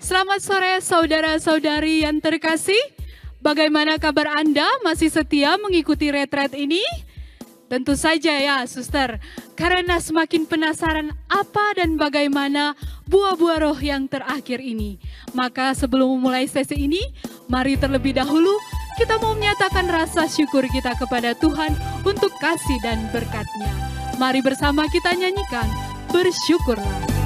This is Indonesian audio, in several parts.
Selamat sore saudara-saudari yang terkasih. Bagaimana kabar Anda? Masih setia mengikuti retret ini? Tentu saja ya, suster. Karena semakin penasaran apa dan bagaimana buah-buah roh yang terakhir ini. Maka sebelum memulai sesi ini, mari terlebih dahulu kita mau menyatakan rasa syukur kita kepada Tuhan untuk kasih dan berkat-Nya. Mari bersama kita nyanyikan, bersyukurlah.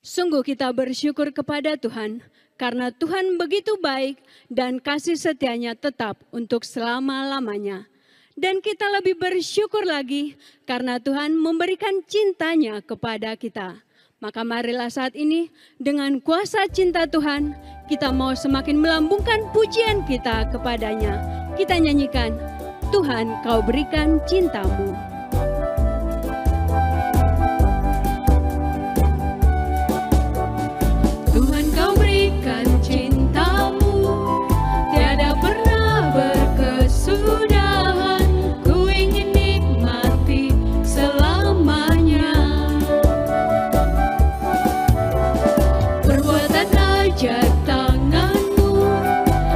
Sungguh kita bersyukur kepada Tuhan, karena Tuhan begitu baik dan kasih setianya tetap untuk selama-lamanya. Dan kita lebih bersyukur lagi karena Tuhan memberikan cintanya kepada kita. Maka marilah saat ini dengan kuasa cinta Tuhan, kita mau semakin melambungkan pujian kita kepadanya. Kita nyanyikan, Tuhan kau berikan cintamu.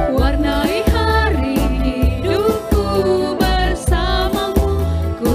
Warnai hari hidupku bersamamu, ku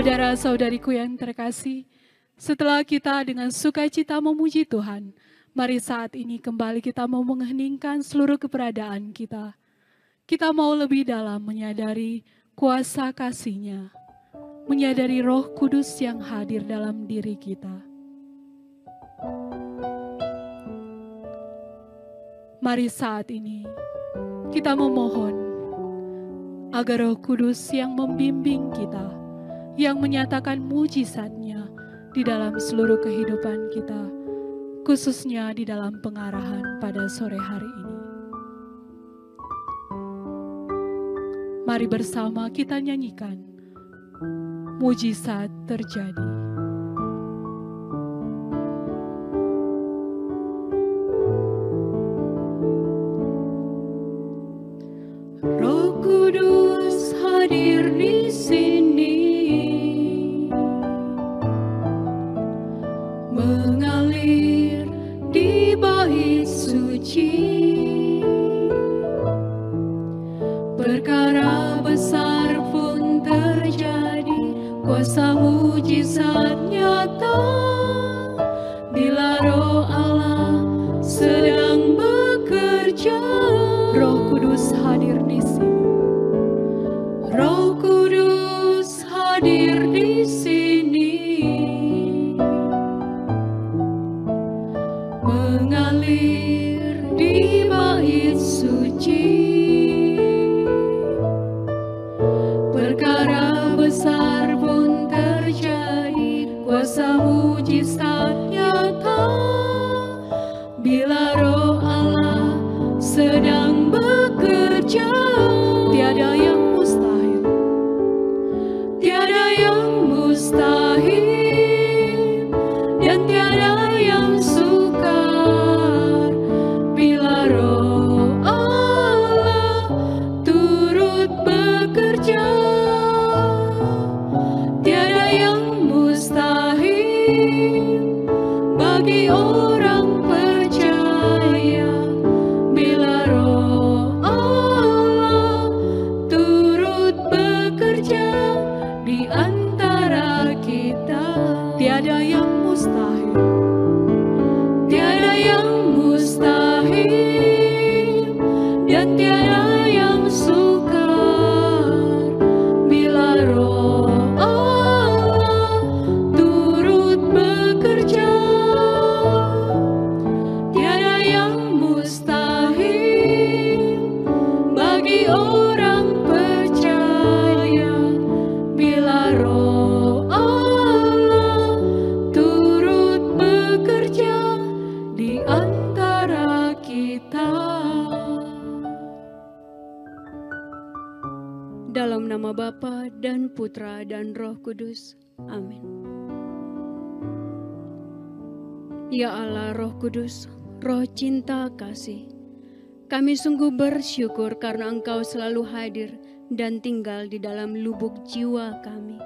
Saudara-saudariku yang terkasih, setelah kita dengan sukacita memuji Tuhan, mari saat ini kembali kita mau mengheningkan seluruh keberadaan kita. Kita mau lebih dalam menyadari kuasa kasih-Nya, menyadari Roh Kudus yang hadir dalam diri kita. Mari saat ini kita memohon agar Roh Kudus yang membimbing kita, yang menyatakan mujizat-Nya di dalam seluruh kehidupan kita, khususnya di dalam pengarahan pada sore hari ini. Mari bersama kita nyanyikan Mujizat Terjadi. Roh Kudus hadir di sini, mengalir di bait suci. Perkara besar pun terjadi, kuasa mujizat nyata, bila Roh Allah sedang bekerja. Roh Kudus hadir di sini. Roh Kudus hadir di sini, mengalir di bait suci. Perkara besar pun terjadi, kuasa mujizat nyata, bila Roh Allah sedang bekerja. Tiada yang mustahil, tiada yang mustahil, dan tiada yang sukar, bila Roh Allah turut bekerja. Tiada yang mustahil bagi orang percaya, bila Roh Allah turut bekerja di antara kita. Tiada yang mustahil, tiada yang mustahil, dan tiada yang sukar, bila Roh Allah turut bekerja. Tiada yang mustahil bagi orang percaya, bila Roh Allah turut bekerja di antara kita. Dalam nama Bapa dan Putra dan Roh Kudus. Amin. Ya Allah Roh Kudus, Roh cinta kasih, kami sungguh bersyukur karena Engkau selalu hadir dan tinggal di dalam lubuk jiwa kami.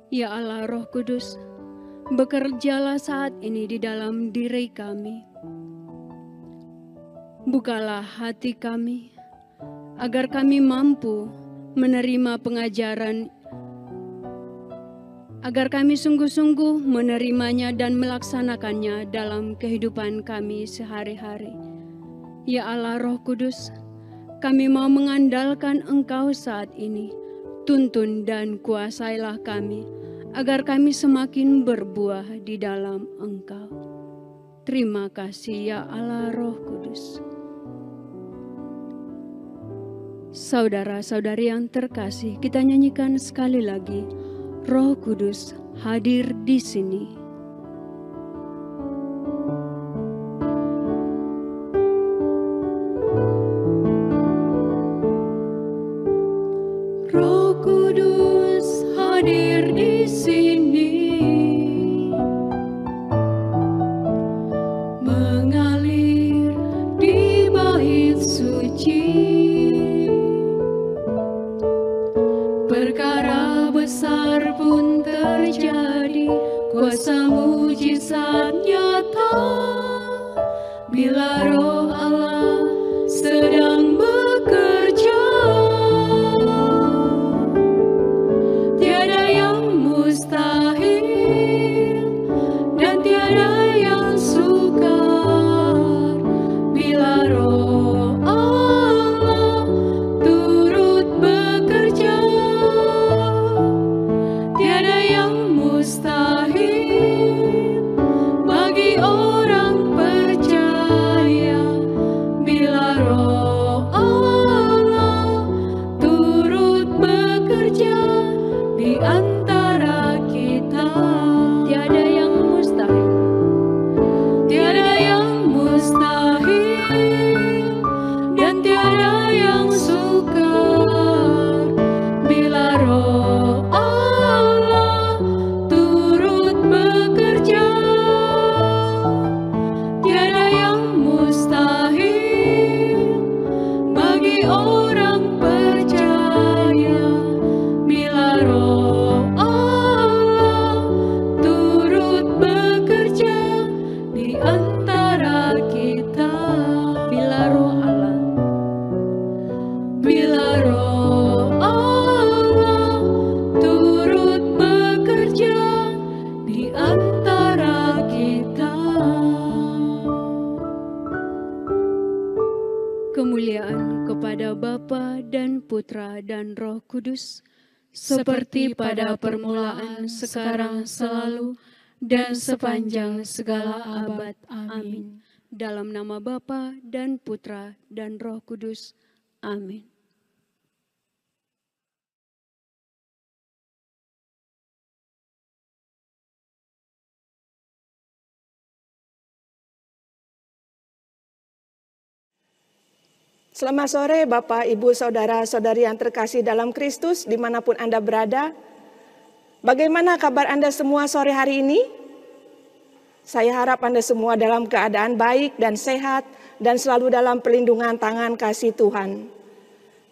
Ya Allah Roh Kudus, bekerjalah saat ini di dalam diri kami. Bukalah hati kami, agar kami mampu menerima pengajaran, agar kami sungguh-sungguh menerimanya dan melaksanakannya dalam kehidupan kami sehari-hari. Ya Allah Roh Kudus, kami mau mengandalkan Engkau saat ini. Tuntun dan kuasailah kami, agar kami semakin berbuah di dalam Engkau. Terima kasih ya Allah Roh Kudus. Saudara-saudari yang terkasih, kita nyanyikan sekali lagi, Roh Kudus hadir di sini. Roh Kudus hadir di sini, mengalir di bait suci. Perkara besar pun terjadi, kuasa mujizat nyata, bila Roh Allah sedang bekerja. Tiada Bapa dan Putra dan Roh Kudus, seperti pada permulaan, sekarang, selalu, dan sepanjang segala abad. Amin. Dalam nama Bapa dan Putra dan Roh Kudus. Amin. Selamat sore Bapak, Ibu, Saudara-saudari yang terkasih dalam Kristus dimanapun Anda berada. Bagaimana kabar Anda semua sore hari ini? Saya harap Anda semua dalam keadaan baik dan sehat dan selalu dalam perlindungan tangan kasih Tuhan.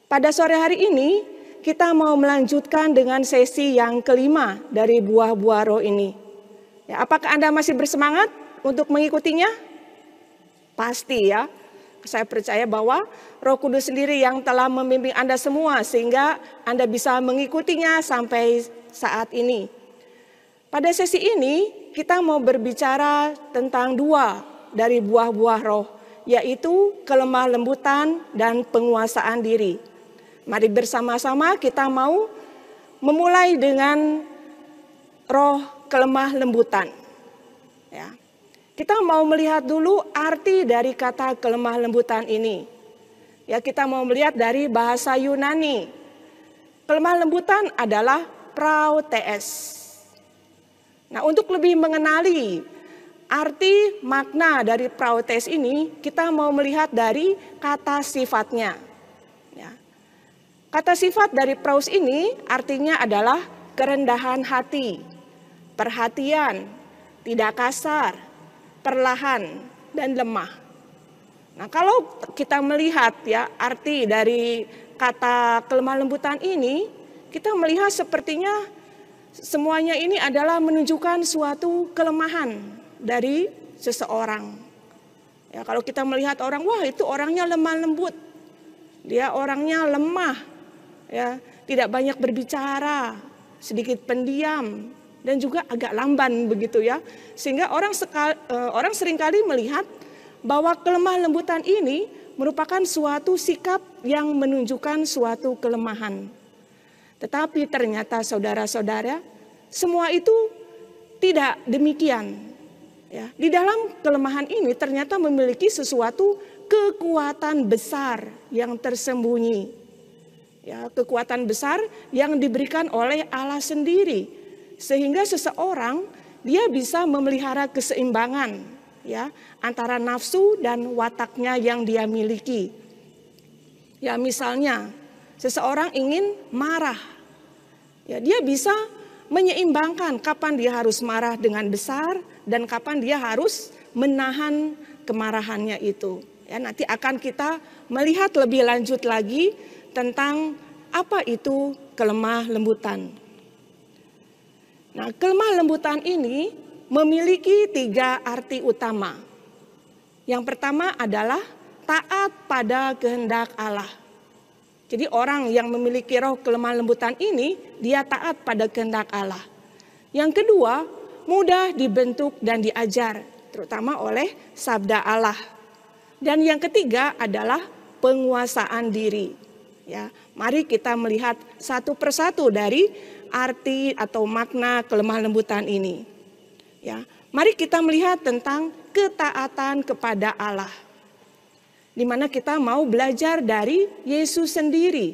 Pada sore hari ini kita mau melanjutkan dengan sesi yang kelima dari buah-buah roh ini. Ya, apakah Anda masih bersemangat untuk mengikutinya? Pasti ya. Saya percaya bahwa Roh Kudus sendiri yang telah membimbing Anda semua sehingga Anda bisa mengikutinya sampai saat ini. Pada sesi ini kita mau berbicara tentang dua dari buah-buah roh, yaitu kelemah lembutan dan penguasaan diri. Mari bersama-sama kita mau memulai dengan roh kelemah lembutan. Ya. Kita mau melihat dulu arti dari kata kelemah lembutan ini. Ya, kita mau melihat dari bahasa Yunani. Kelemah lembutan adalah praotes. Nah, untuk lebih mengenali arti makna dari praotes ini, kita mau melihat dari kata sifatnya. Ya. Kata sifat dari praus ini artinya adalah kerendahan hati, perhatian, tidak kasar, perlahan, dan lemah. Nah, kalau kita melihat ya arti dari kata kelemah lembutan ini, kita melihat sepertinya semuanya ini adalah menunjukkan suatu kelemahan dari seseorang. Ya, kalau kita melihat orang, wah itu orangnya lemah lembut, dia orangnya lemah, ya tidak banyak berbicara, sedikit pendiam, dan juga agak lamban begitu ya. Sehingga orang seringkali melihat bahwa kelemah lembutan ini merupakan suatu sikap yang menunjukkan suatu kelemahan. Tetapi ternyata saudara-saudara, semua itu tidak demikian. Ya, di dalam kelemahan ini ternyata memiliki sesuatu kekuatan besar yang tersembunyi. Ya, kekuatan besar yang diberikan oleh Allah sendiri. Sehingga seseorang dia bisa memelihara keseimbangan ya antara nafsu dan wataknya yang dia miliki. Ya, misalnya seseorang ingin marah. Ya, dia bisa menyeimbangkan kapan dia harus marah dengan besar dan kapan dia harus menahan kemarahannya itu. Ya, nanti akan kita melihat lebih lanjut lagi tentang apa itu kelemah lembutan. Nah, kelemah lembutan ini memiliki 3 arti utama. Yang pertama adalah taat pada kehendak Allah. Jadi orang yang memiliki roh kelemah lembutan ini, dia taat pada kehendak Allah. Yang kedua, mudah dibentuk dan diajar, terutama oleh sabda Allah. Dan yang ketiga adalah penguasaan diri. Ya, mari kita melihat satu persatu dari arti atau makna kelemah lembutan ini. Ya, mari kita melihat tentang ketaatan kepada Allah. Di mana kita mau belajar dari Yesus sendiri.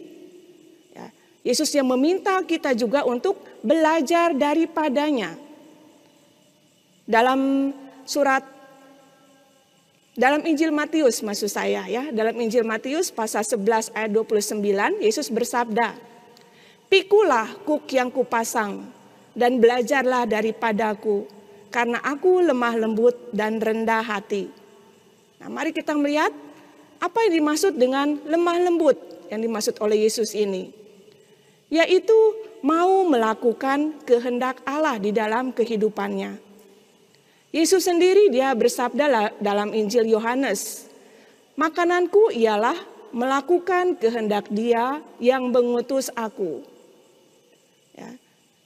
Ya, Yesus yang meminta kita juga untuk belajar daripadanya. Dalam Injil Matius maksud saya ya, dalam Injil Matius pasal 11 ayat 29, Yesus bersabda, "Pikulah kuk yang kupasang dan belajarlah daripadaku, karena aku lemah lembut dan rendah hati." Nah, mari kita melihat apa yang dimaksud dengan lemah lembut yang dimaksud oleh Yesus ini. Yaitu mau melakukan kehendak Allah di dalam kehidupannya. Yesus sendiri dia bersabda dalam Injil Yohanes, "Makananku ialah melakukan kehendak Dia yang mengutus aku." Ya.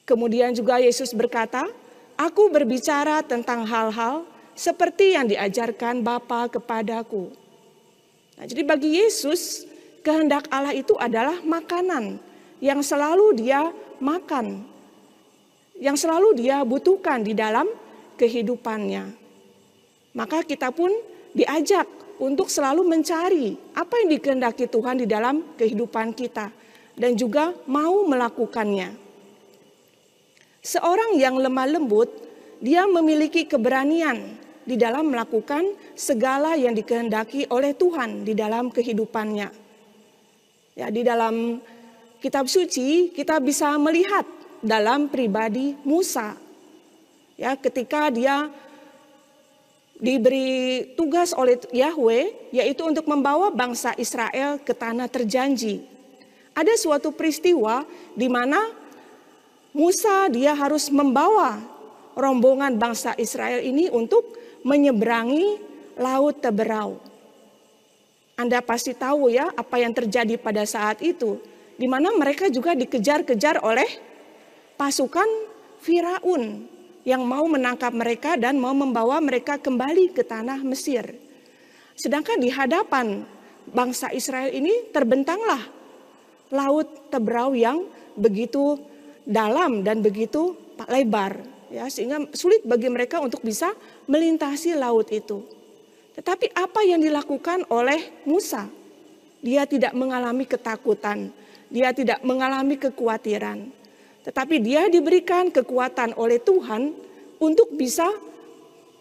Kemudian juga Yesus berkata, "Aku berbicara tentang hal-hal seperti yang diajarkan Bapa kepadaku." Nah, jadi bagi Yesus kehendak Allah itu adalah makanan yang selalu dia makan, yang selalu dia butuhkan di dalam kehidupannya. Maka kita pun diajak untuk selalu mencari apa yang dikehendaki Tuhan di dalam kehidupan kita dan juga mau melakukannya. Seorang yang lemah lembut, dia memiliki keberanian di dalam melakukan segala yang dikehendaki oleh Tuhan di dalam kehidupannya. Ya, di dalam kitab suci kita bisa melihat dalam pribadi Musa. Ya, ketika dia diberi tugas oleh Yahweh, yaitu untuk membawa bangsa Israel ke tanah terjanji. Ada suatu peristiwa di mana Musa dia harus membawa rombongan bangsa Israel ini untuk menyeberangi Laut Teberau. Anda pasti tahu ya apa yang terjadi pada saat itu, di mana mereka juga dikejar-kejar oleh pasukan Firaun yang mau menangkap mereka dan mau membawa mereka kembali ke tanah Mesir. Sedangkan di hadapan bangsa Israel ini terbentanglah Laut Teberau yang begitu dalam dan begitu lebar, ya, sehingga sulit bagi mereka untuk bisa melintasi laut itu. Tetapi apa yang dilakukan oleh Musa? Dia tidak mengalami ketakutan, dia tidak mengalami kekhawatiran. Tetapi dia diberikan kekuatan oleh Tuhan untuk bisa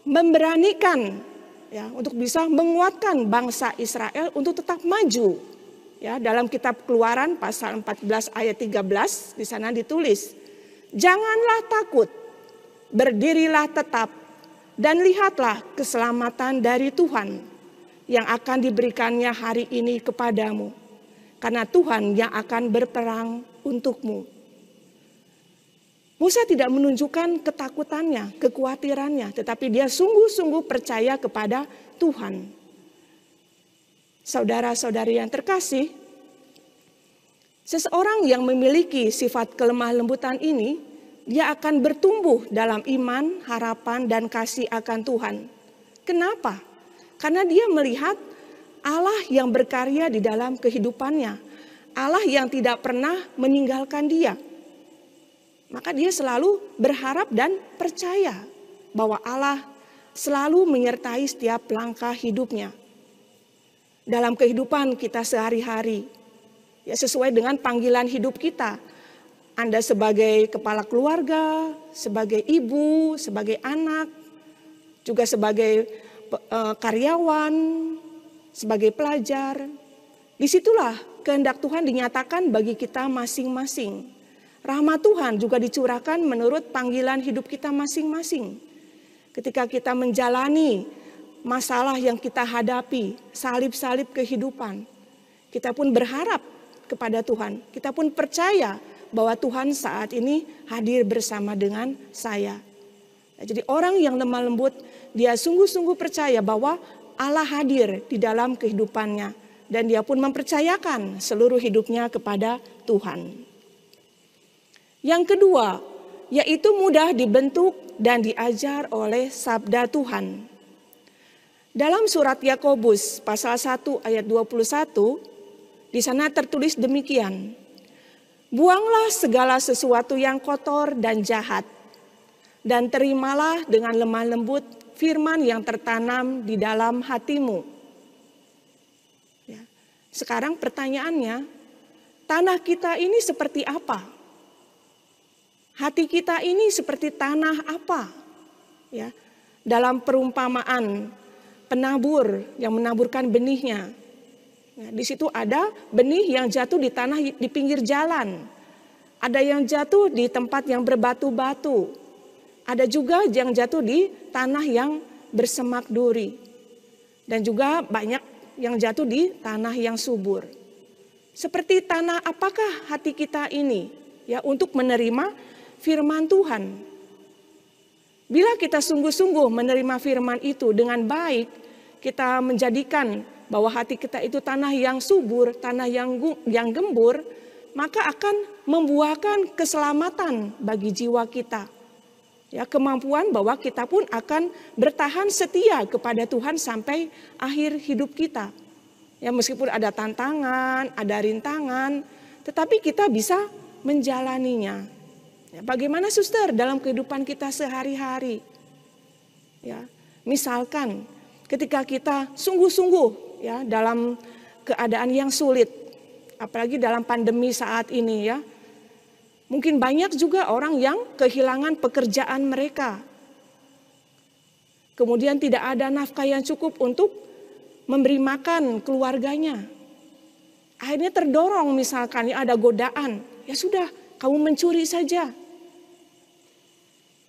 memberanikan, ya, untuk bisa menguatkan bangsa Israel untuk tetap maju. Ya, dalam kitab Keluaran pasal 14 ayat 13 di sana ditulis, "Janganlah takut, berdirilah tetap dan lihatlah keselamatan dari Tuhan yang akan diberikannya hari ini kepadamu, karena Tuhan yang akan berperang untukmu." Musa tidak menunjukkan ketakutannya, kekhawatirannya, tetapi dia sungguh-sungguh percaya kepada Tuhan. Saudara-saudari yang terkasih, seseorang yang memiliki sifat kelemah lembutan ini, dia akan bertumbuh dalam iman, harapan, dan kasih akan Tuhan. Kenapa? Karena dia melihat Allah yang berkarya di dalam kehidupannya, Allah yang tidak pernah meninggalkan dia. Maka dia selalu berharap dan percaya bahwa Allah selalu menyertai setiap langkah hidupnya. Dalam kehidupan kita sehari-hari, ya, sesuai dengan panggilan hidup kita. Anda sebagai kepala keluarga, sebagai ibu, sebagai anak, juga sebagai karyawan, sebagai pelajar. Disitulah kehendak Tuhan dinyatakan bagi kita masing-masing. Rahmat Tuhan juga dicurahkan menurut panggilan hidup kita masing-masing. Ketika kita menjalani masalah yang kita hadapi, salib-salib kehidupan, kita pun berharap kepada Tuhan. Kita pun percaya bahwa Tuhan saat ini hadir bersama dengan saya. Jadi orang yang lemah lembut, dia sungguh-sungguh percaya bahwa Allah hadir di dalam kehidupannya. Dan dia pun mempercayakan seluruh hidupnya kepada Tuhan. Yang kedua, yaitu mudah dibentuk dan diajar oleh sabda Tuhan. Dalam surat Yakobus pasal 1 ayat 21, di sana tertulis demikian. "Buanglah segala sesuatu yang kotor dan jahat, dan terimalah dengan lemah lembut firman yang tertanam di dalam hatimu." Ya. Sekarang pertanyaannya, tanah kita ini seperti apa? Hati kita ini seperti tanah apa? Ya. Dalam perumpamaan penabur yang menaburkan benihnya. Nah, di situ ada benih yang jatuh di tanah di pinggir jalan. Ada yang jatuh di tempat yang berbatu-batu. Ada juga yang jatuh di tanah yang bersemak duri. Dan juga banyak yang jatuh di tanah yang subur. Seperti tanah apakah hati kita ini, ya, untuk menerima firman Tuhan? Bila kita sungguh-sungguh menerima firman itu dengan baik, kita menjadikan bahwa hati kita itu tanah yang subur, tanah yang gembur, maka akan membuahkan keselamatan bagi jiwa kita. Ya, kemampuan bahwa kita pun akan bertahan setia kepada Tuhan sampai akhir hidup kita. Ya, meskipun ada tantangan, ada rintangan, tetapi kita bisa menjalaninya. Ya, bagaimana suster dalam kehidupan kita sehari-hari? Ya, misalkan ketika kita sungguh-sungguh ya dalam keadaan yang sulit, apalagi dalam pandemi saat ini ya. Mungkin banyak juga orang yang kehilangan pekerjaan mereka. Kemudian tidak ada nafkah yang cukup untuk memberi makan keluarganya. Akhirnya terdorong misalkan ya ada godaan. Ya sudah, kamu mencuri saja.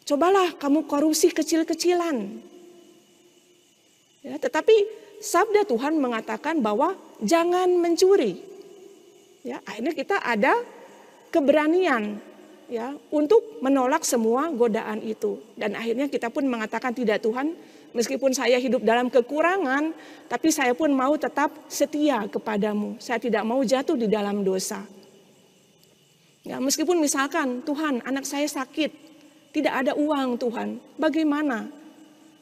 Cobalah kamu korupsi kecil-kecilan. Ya, tetapi sabda Tuhan mengatakan bahwa jangan mencuri. Ya, akhirnya kita ada keberanian ya untuk menolak semua godaan itu. Dan akhirnya kita pun mengatakan tidak Tuhan, meskipun saya hidup dalam kekurangan, tapi saya pun mau tetap setia kepadamu. Saya tidak mau jatuh di dalam dosa. Ya, meskipun misalkan Tuhan anak saya sakit, tidak ada uang Tuhan, bagaimana?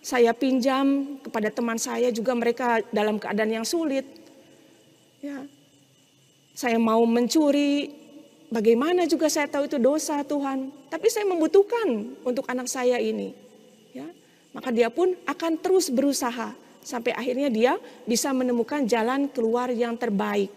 Saya pinjam kepada teman saya juga mereka dalam keadaan yang sulit. Ya, saya mau mencuri. Bagaimana juga saya tahu itu dosa Tuhan. Tapi saya membutuhkan untuk anak saya ini. Ya, maka dia pun akan terus berusaha. Sampai akhirnya dia bisa menemukan jalan keluar yang terbaik.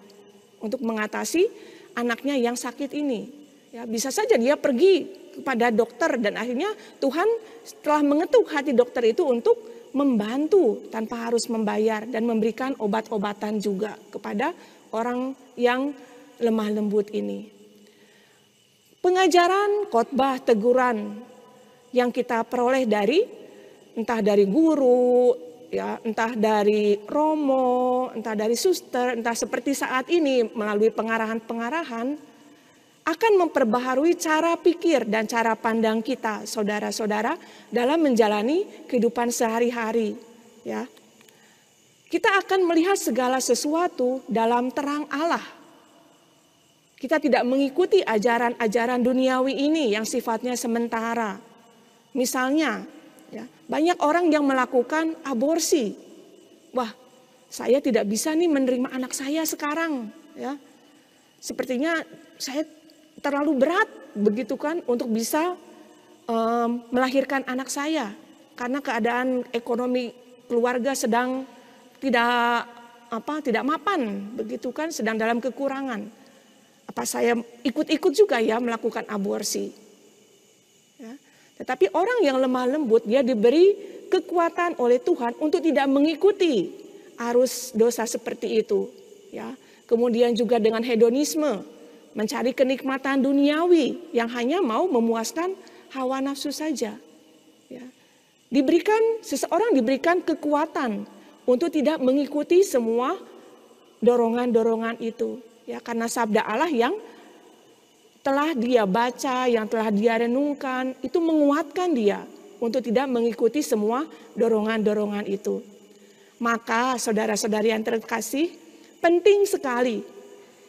Untuk mengatasi anaknya yang sakit ini. Ya, bisa saja dia pergi kepada dokter. Dan akhirnya Tuhan setelah mengetuk hati dokter itu untuk membantu tanpa harus membayar. Dan memberikan obat-obatan juga kepada orang yang lemah lembut ini. Pengajaran, khotbah, teguran yang kita peroleh dari entah dari guru, ya, entah dari romo, entah dari suster, entah seperti saat ini melalui pengarahan-pengarahan akan memperbaharui cara pikir dan cara pandang kita, saudara-saudara, dalam menjalani kehidupan sehari-hari, ya. Kita akan melihat segala sesuatu dalam terang Allah. Kita tidak mengikuti ajaran-ajaran duniawi ini yang sifatnya sementara. Misalnya, ya, banyak orang yang melakukan aborsi. Wah, saya tidak bisa nih menerima anak saya sekarang. Ya, sepertinya saya terlalu berat begitu kan untuk bisa melahirkan anak saya. Karena keadaan ekonomi keluarga sedang tidak mapan begitu kan, sedang dalam kekurangan. Apa saya ikut-ikut juga ya melakukan aborsi. Ya. Tetapi orang yang lemah lembut dia diberi kekuatan oleh Tuhan untuk tidak mengikuti arus dosa seperti itu. Ya. Kemudian juga dengan hedonisme, mencari kenikmatan duniawi yang hanya mau memuaskan hawa nafsu saja. Ya. Seseorang diberikan kekuatan untuk tidak mengikuti semua dorongan-dorongan itu. Ya, karena sabda Allah yang telah dia baca, yang telah dia renungkan, itu menguatkan dia untuk tidak mengikuti semua dorongan-dorongan itu. Maka saudara-saudari yang terkasih, penting sekali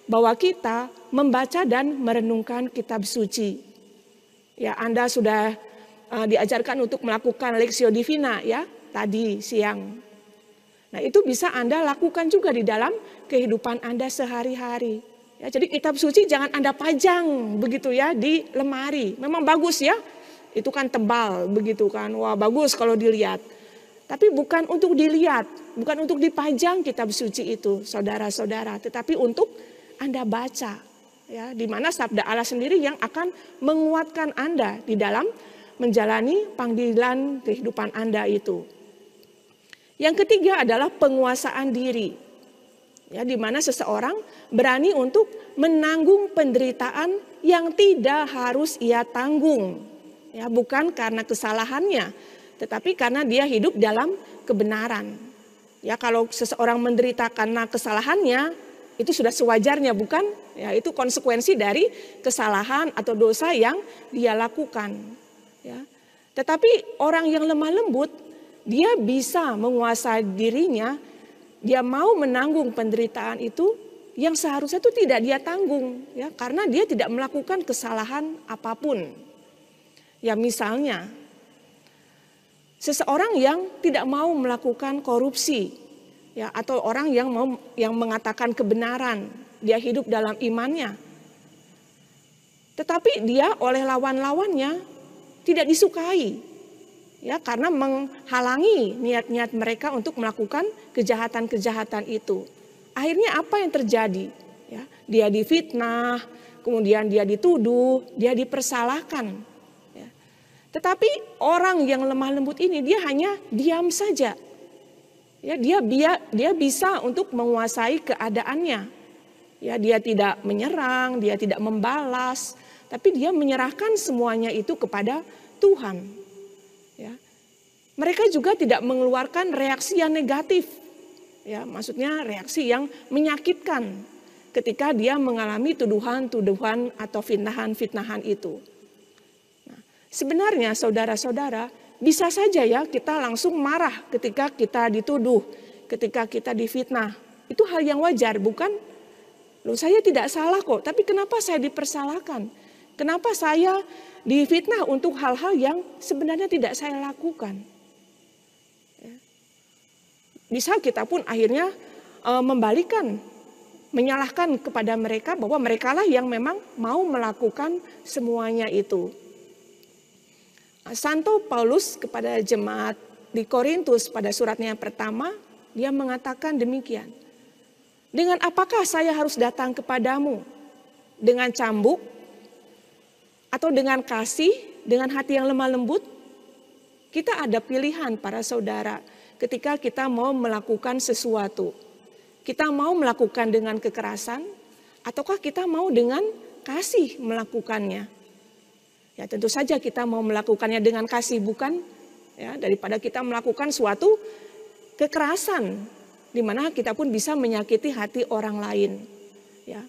bahwa kita membaca dan merenungkan kitab suci. Ya, Anda sudah diajarkan untuk melakukan Lectio Divina ya, tadi siang. Nah, itu bisa Anda lakukan juga di dalam kehidupan Anda sehari-hari. Ya, jadi kitab suci jangan Anda pajang begitu ya di lemari. Memang bagus ya, itu kan tebal begitu kan. Wah, bagus kalau dilihat. Tapi bukan untuk dilihat, bukan untuk dipajang kitab suci itu, saudara-saudara. Tetapi untuk Anda baca. Ya, di mana sabda Allah sendiri yang akan menguatkan Anda di dalam menjalani panggilan kehidupan Anda itu. Yang ketiga adalah penguasaan diri. Ya, di mana seseorang berani untuk menanggung penderitaan yang tidak harus ia tanggung. Ya, bukan karena kesalahannya, tetapi karena dia hidup dalam kebenaran. Ya, kalau seseorang menderita karena kesalahannya, itu sudah sewajarnya, bukan? Ya, itu konsekuensi dari kesalahan atau dosa yang dia lakukan. Ya. Tetapi orang yang lemah lembut, dia bisa menguasai dirinya, dia mau menanggung penderitaan itu yang seharusnya itu tidak dia tanggung, ya, karena dia tidak melakukan kesalahan apapun. Ya, misalnya seseorang yang tidak mau melakukan korupsi, ya, atau orang yang mengatakan kebenaran, dia hidup dalam imannya. Tetapi dia oleh lawan-lawannya tidak disukai, ya, karena menghalangi niat-niat mereka untuk melakukan kejahatan-kejahatan itu. Akhirnya apa yang terjadi? Ya, dia difitnah, kemudian dia dituduh, dia dipersalahkan. Ya. Tetapi orang yang lemah lembut ini dia hanya diam saja. Ya, dia bisa untuk menguasai keadaannya. Ya, dia tidak menyerang, dia tidak membalas, tapi dia menyerahkan semuanya itu kepada Tuhan. Ya. Mereka juga tidak mengeluarkan reaksi yang negatif. Ya, maksudnya reaksi yang menyakitkan ketika dia mengalami tuduhan-tuduhan atau fitnahan-fitnahan itu. Nah, sebenarnya saudara-saudara, bisa saja ya kita langsung marah ketika kita dituduh, ketika kita difitnah. Itu hal yang wajar, bukan? Loh, saya tidak salah kok, tapi kenapa saya dipersalahkan? Kenapa saya difitnah untuk hal-hal yang sebenarnya tidak saya lakukan? Ya. Bisa kita pun akhirnya menyalahkan kepada mereka bahwa merekalah yang memang mau melakukan semuanya itu. Santo Paulus kepada jemaat di Korintus pada suratnya yang pertama, dia mengatakan demikian. Dengan apakah saya harus datang kepadamu? Dengan cambuk? Atau dengan kasih, dengan hati yang lemah lembut? Kita ada pilihan para saudara ketika kita mau melakukan sesuatu. Kita mau melakukan dengan kekerasan, ataukah kita mau dengan kasih melakukannya? Ya, tentu saja kita mau melakukannya dengan kasih, bukan? Ya, daripada kita melakukan suatu kekerasan, di mana kita pun bisa menyakiti hati orang lain. Ya.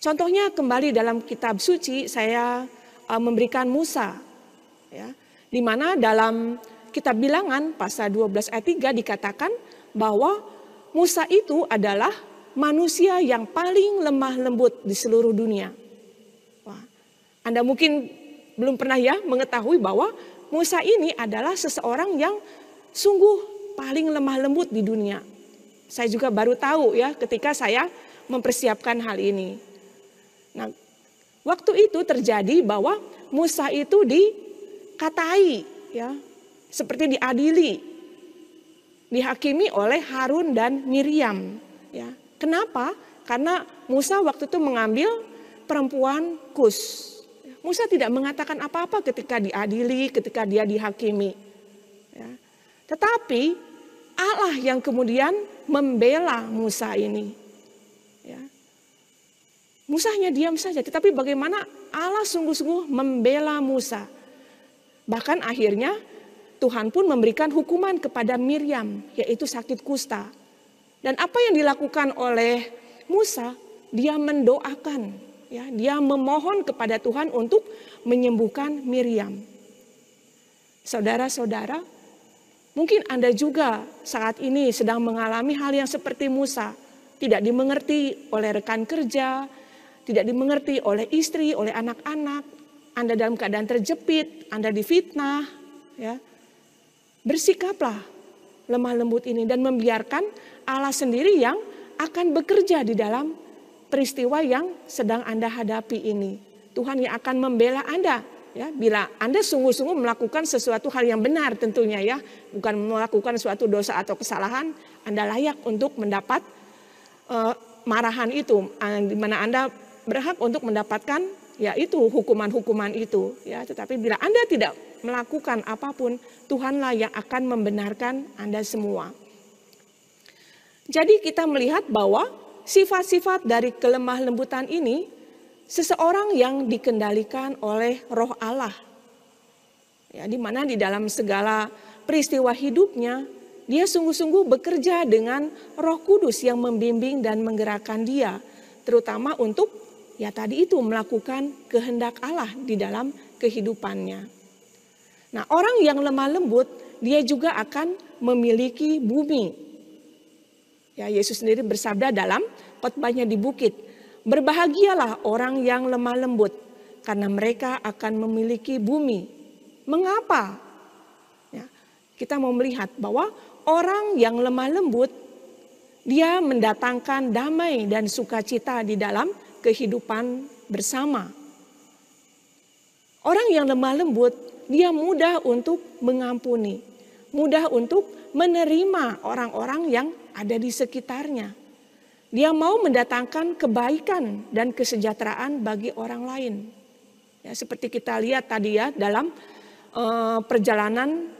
Contohnya kembali dalam kitab suci, saya memberikan Musa, ya, di mana dalam kitab Bilangan pasal 12 ayat 3 dikatakan bahwa Musa itu adalah manusia yang paling lemah lembut di seluruh dunia. Wah, Anda mungkin belum pernah ya mengetahui bahwa Musa ini adalah seseorang yang sungguh paling lemah lembut di dunia. Saya juga baru tahu ya ketika saya mempersiapkan hal ini. Nah, waktu itu terjadi bahwa Musa itu dikatai, ya, seperti diadili, dihakimi oleh Harun dan Miriam. Ya. Kenapa? Karena Musa waktu itu mengambil perempuan Kus. Musa tidak mengatakan apa-apa ketika diadili, ketika dia dihakimi. Ya. Tetapi Allah yang kemudian membela Musa ini. Ya. Musa hanya diam saja, tetapi bagaimana Allah sungguh-sungguh membela Musa. Bahkan akhirnya Tuhan pun memberikan hukuman kepada Miriam, yaitu sakit kusta. Dan apa yang dilakukan oleh Musa, dia mendoakan, ya, dia memohon kepada Tuhan untuk menyembuhkan Miriam. Saudara-saudara, mungkin Anda juga saat ini sedang mengalami hal yang seperti Musa, tidak dimengerti oleh rekan kerja, tidak dimengerti oleh istri, oleh anak-anak. Anda dalam keadaan terjepit, Anda difitnah, ya. Bersikaplah lemah lembut ini dan membiarkan Allah sendiri yang akan bekerja di dalam peristiwa yang sedang Anda hadapi ini. Tuhan yang akan membela Anda, ya. Bila Anda sungguh-sungguh melakukan sesuatu hal yang benar tentunya, ya, bukan melakukan suatu dosa atau kesalahan, Anda layak untuk mendapat marahan itu, di mana Anda berhak untuk mendapatkan yaitu hukuman-hukuman itu, ya. Tetapi bila Anda tidak melakukan apapun, Tuhanlah yang akan membenarkan Anda semua. Jadi kita melihat bahwa sifat-sifat dari kelemah lembutan ini seseorang yang dikendalikan oleh Roh Allah, ya, di mana di dalam segala peristiwa hidupnya dia sungguh-sungguh bekerja dengan Roh Kudus yang membimbing dan menggerakkan dia, terutama untuk, ya, tadi itu melakukan kehendak Allah di dalam kehidupannya. Nah, orang yang lemah lembut, dia juga akan memiliki bumi. Ya, Yesus sendiri bersabda dalam khotbahnya di bukit, berbahagialah orang yang lemah lembut, karena mereka akan memiliki bumi. Mengapa? Ya, kita mau melihat bahwa orang yang lemah lembut, Dia mendatangkan damai dan sukacita di dalam kehidupan bersama. Orang yang lemah lembut, dia mudah untuk mengampuni, mudah untuk menerima orang-orang yang ada di sekitarnya. Dia mau mendatangkan kebaikan dan kesejahteraan bagi orang lain. Ya, seperti kita lihat tadi ya dalam perjalanan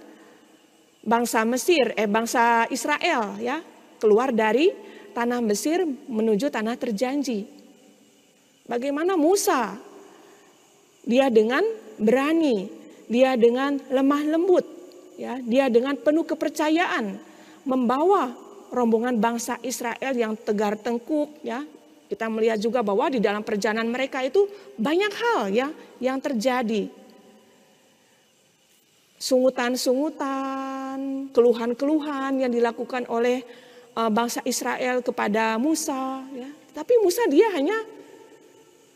bangsa Israel ya, keluar dari tanah Mesir menuju tanah terjanji. Bagaimana Musa, dia dengan berani, dia dengan lemah lembut, ya, dia dengan penuh kepercayaan membawa rombongan bangsa Israel yang tegar tengkuk, ya. Kita melihat juga bahwa di dalam perjalanan mereka itu banyak hal ya yang terjadi. Sungutan-sungutan, keluhan-keluhan yang dilakukan oleh bangsa Israel kepada Musa, ya. Tapi Musa dia hanya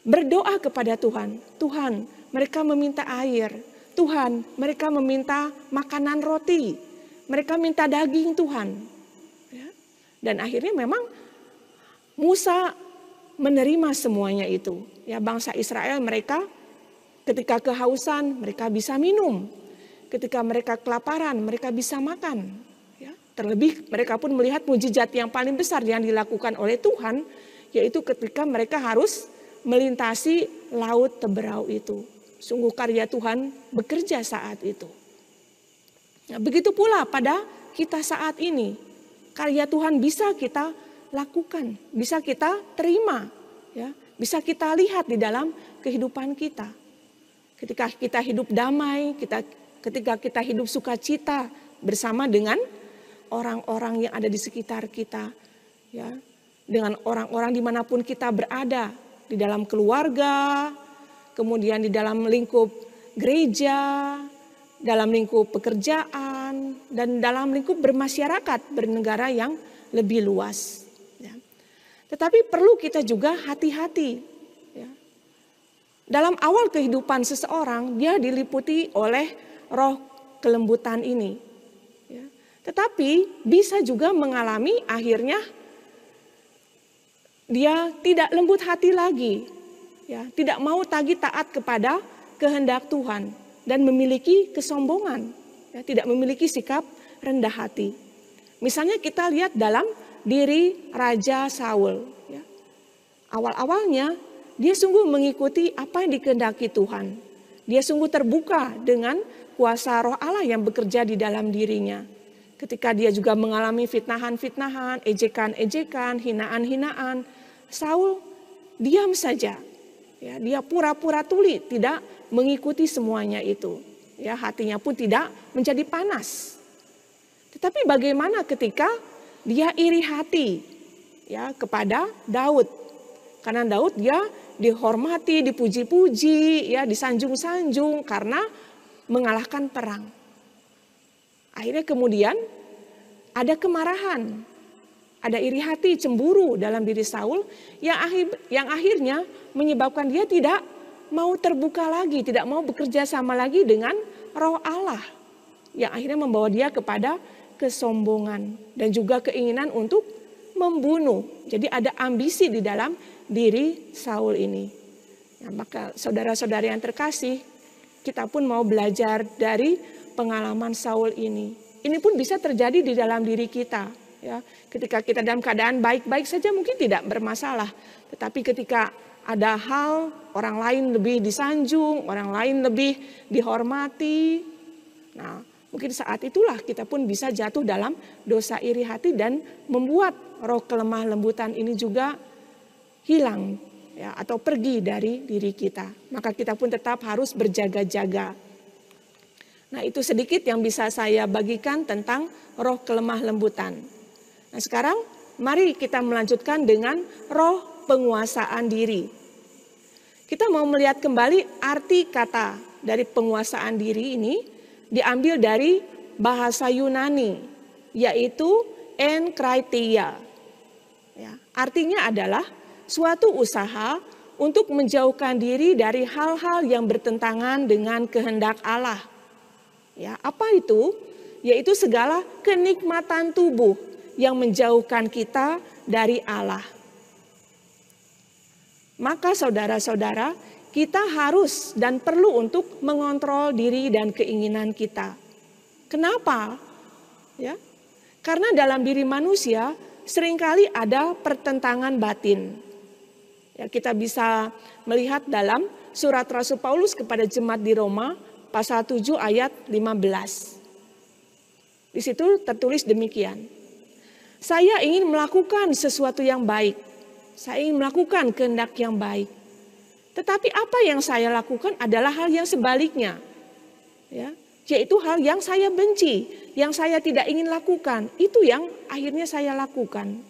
berdoa kepada Tuhan. Tuhan, mereka meminta air. Tuhan, mereka meminta makanan roti. Mereka minta daging Tuhan. Ya. Dan akhirnya memang Musa menerima semuanya itu. Ya, bangsa Israel mereka ketika kehausan mereka bisa minum. Ketika mereka kelaparan mereka bisa makan. Ya. Terlebih mereka pun melihat mujizat yang paling besar yang dilakukan oleh Tuhan. Yaitu ketika mereka harus melintasi laut Teberau itu. Sungguh karya Tuhan bekerja saat itu. Nah, begitu pula pada kita saat ini. Karya Tuhan bisa kita lakukan, bisa kita terima, ya, bisa kita lihat di dalam kehidupan kita. Ketika kita hidup damai, ketika kita hidup sukacita bersama dengan orang-orang yang ada di sekitar kita, ya, dengan orang-orang dimanapun kita berada, di dalam keluarga, kemudian di dalam lingkup gereja, dalam lingkup pekerjaan, dan dalam lingkup bermasyarakat, bernegara yang lebih luas. Ya. Tetapi perlu kita juga hati-hati. Ya. Dalam awal kehidupan seseorang, dia diliputi oleh roh kelembutan ini. Ya. Tetapi bisa juga mengalami akhirnya dia tidak lembut hati lagi, ya, tidak mau tagih taat kepada kehendak Tuhan dan memiliki kesombongan, ya, tidak memiliki sikap rendah hati. Misalnya kita lihat dalam diri Raja Saul, ya. Awal-awalnya dia sungguh mengikuti apa yang dikehendaki Tuhan. Dia sungguh terbuka dengan kuasa Roh Allah yang bekerja di dalam dirinya. Ketika dia juga mengalami fitnahan-fitnahan, ejekan-ejekan, hinaan-hinaan, Saul diam saja. Ya, dia pura-pura tuli, tidak mengikuti semuanya itu. Ya, hatinya pun tidak menjadi panas. Tetapi bagaimana ketika dia iri hati, ya, kepada Daud? Karena Daud dia dihormati, dipuji-puji, ya, disanjung-sanjung karena mengalahkan perang. Akhirnya kemudian ada kemarahan. Ada iri hati, cemburu dalam diri Saul yang akhirnya menyebabkan dia tidak mau terbuka lagi, tidak mau bekerja sama lagi dengan Roh Allah. Yang akhirnya membawa dia kepada kesombongan dan juga keinginan untuk membunuh. Jadi ada ambisi di dalam diri Saul ini. Ya, maka saudara-saudari yang terkasih, kita pun mau belajar dari pengalaman Saul ini. Ini pun bisa terjadi di dalam diri kita. Ya, ketika kita dalam keadaan baik-baik saja mungkin tidak bermasalah. Tetapi ketika ada hal orang lain lebih disanjung, orang lain lebih dihormati. Nah, mungkin saat itulah kita pun bisa jatuh dalam dosa iri hati dan membuat roh kelemah lembutan ini juga hilang, ya, atau pergi dari diri kita. Maka kita pun tetap harus berjaga-jaga. Nah, itu sedikit yang bisa saya bagikan tentang roh kelemah lembutan. Nah, sekarang mari kita melanjutkan dengan roh penguasaan diri. Kita mau melihat kembali arti kata dari penguasaan diri ini diambil dari bahasa Yunani, yaitu enkraiteia. Ya, artinya adalah suatu usaha untuk menjauhkan diri dari hal-hal yang bertentangan dengan kehendak Allah. Ya, apa itu? Yaitu segala kenikmatan tubuh yang menjauhkan kita dari Allah. Maka saudara-saudara, kita harus dan perlu untuk mengontrol diri dan keinginan kita. Kenapa? Ya, karena dalam diri manusia seringkali ada pertentangan batin. Ya, kita bisa melihat dalam surat Rasul Paulus kepada jemaat di Roma pasal 7 ayat 15. Di situ tertulis demikian. Saya ingin melakukan sesuatu yang baik. Saya ingin melakukan kehendak yang baik. Tetapi apa yang saya lakukan adalah hal yang sebaliknya. Ya, yaitu hal yang saya benci, yang saya tidak ingin lakukan. Itu yang akhirnya saya lakukan.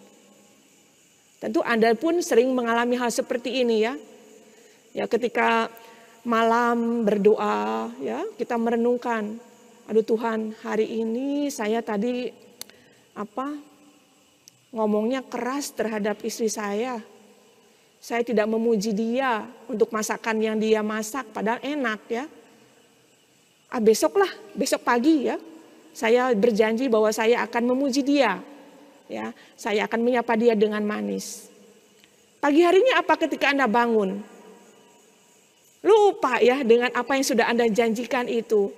Tentu Anda pun sering mengalami hal seperti ini ya. Ya, ketika malam berdoa ya, kita merenungkan, aduh Tuhan, hari ini saya tadi ngomongnya keras terhadap istri saya. Saya tidak memuji dia untuk masakan yang dia masak, padahal enak ya. Besok pagi ya, saya berjanji bahwa saya akan memuji dia. Ya, saya akan menyapa dia dengan manis. Pagi harinya apa ketika Anda bangun? Lupa ya dengan apa yang sudah Anda janjikan itu.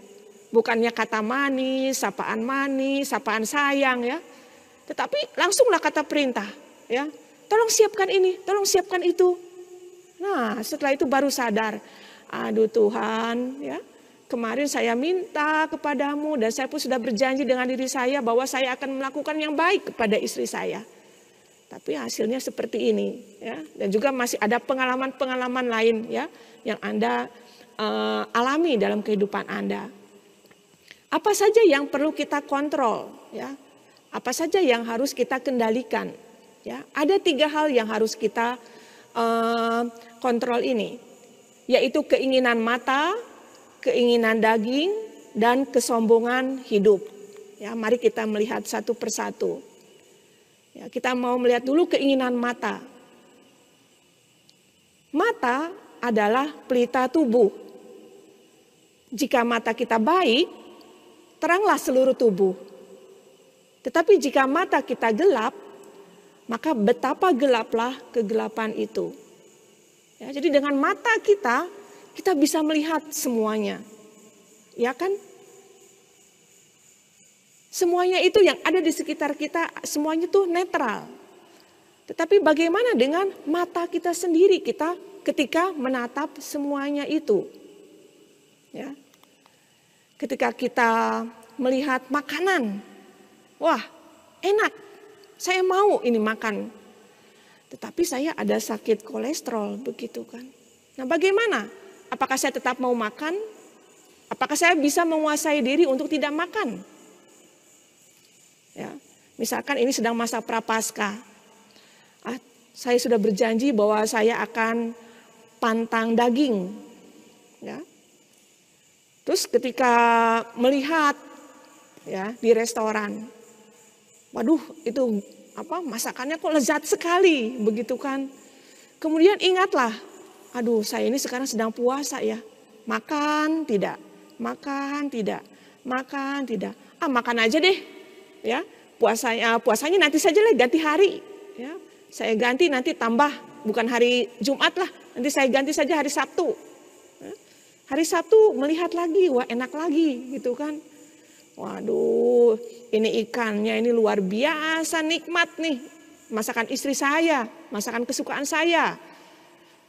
Bukannya kata manis, sapaan sayang ya. Tetapi langsunglah kata perintah ya. Tolong siapkan ini, tolong siapkan itu. Nah, setelah itu baru sadar. Aduh Tuhan ya. Kemarin saya minta kepadamu dan saya pun sudah berjanji dengan diri saya bahwa saya akan melakukan yang baik kepada istri saya. Tapi hasilnya seperti ini ya. Dan juga masih ada pengalaman-pengalaman lain ya yang Anda alami dalam kehidupan Anda. Apa saja yang perlu kita kontrol ya? Apa saja yang harus kita kendalikan ya? Ada 3 hal yang harus kita kontrol ini, yaitu keinginan mata, keinginan daging, dan kesombongan hidup. Ya, mari kita melihat satu persatu. Ya, kita mau melihat dulu keinginan mata. Mata adalah pelita tubuh. Jika mata kita baik, teranglah seluruh tubuh. Tetapi jika mata kita gelap, maka betapa gelaplah kegelapan itu. Ya, jadi dengan mata kita bisa melihat semuanya. Ya kan? Semuanya itu yang ada di sekitar kita, semuanya itu netral. Tetapi bagaimana dengan mata kita sendiri, kita ketika menatap semuanya itu? Ya. Ketika kita melihat makanan, wah enak, saya mau ini makan. Tetapi saya ada sakit kolesterol, begitu kan. Nah bagaimana? Apakah saya tetap mau makan? Apakah saya bisa menguasai diri untuk tidak makan? Ya, misalkan ini sedang masa prapaskah. Saya sudah berjanji bahwa saya akan pantang daging. Ya. Terus ketika melihat ya di restoran, waduh itu masakannya kok lezat sekali, begitu kan. Kemudian ingatlah, aduh saya ini sekarang sedang puasa ya. Makan tidak, makan tidak, makan tidak. Makan aja deh. Ya, puasanya nanti saja lah, ganti hari. Ya, saya ganti nanti tambah, bukan hari Jumat lah, nanti saya ganti saja hari Sabtu. Ya, hari Sabtu melihat lagi, wah enak lagi gitu kan. Waduh, ini ikannya ini luar biasa nikmat nih. Masakan istri saya, masakan kesukaan saya.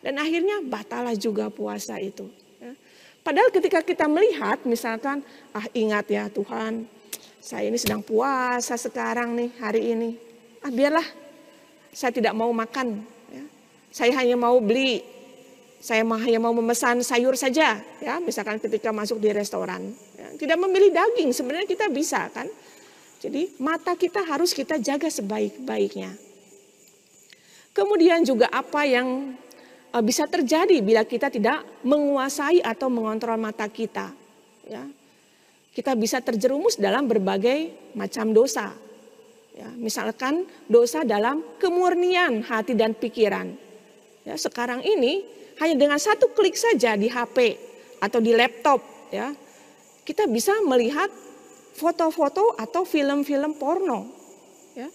Dan akhirnya batalah juga puasa itu. Ya. Padahal ketika kita melihat misalkan, ingat ya Tuhan, saya ini sedang puasa sekarang nih hari ini. Biarlah, saya tidak mau makan. Ya. Saya hanya mau beli, saya hanya mau memesan sayur saja. Ya, misalkan ketika masuk di restoran. Ya, tidak memilih daging, sebenarnya kita bisa kan. Jadi mata kita harus kita jaga sebaik-baiknya. Kemudian juga apa yang bisa terjadi bila kita tidak menguasai atau mengontrol mata kita. Ya. Kita bisa terjerumus dalam berbagai macam dosa. Ya, misalkan dosa dalam kemurnian hati dan pikiran. Ya, sekarang ini hanya dengan satu klik saja di HP atau di laptop, ya, kita bisa melihat foto-foto atau film-film porno. Ya.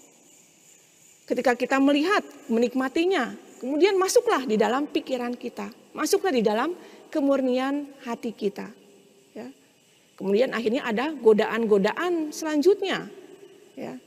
Ketika kita melihat, menikmatinya, kemudian masuklah di dalam pikiran kita, masuklah di dalam kemurnian hati kita. Ya. Kemudian akhirnya ada godaan-godaan selanjutnya. Ya.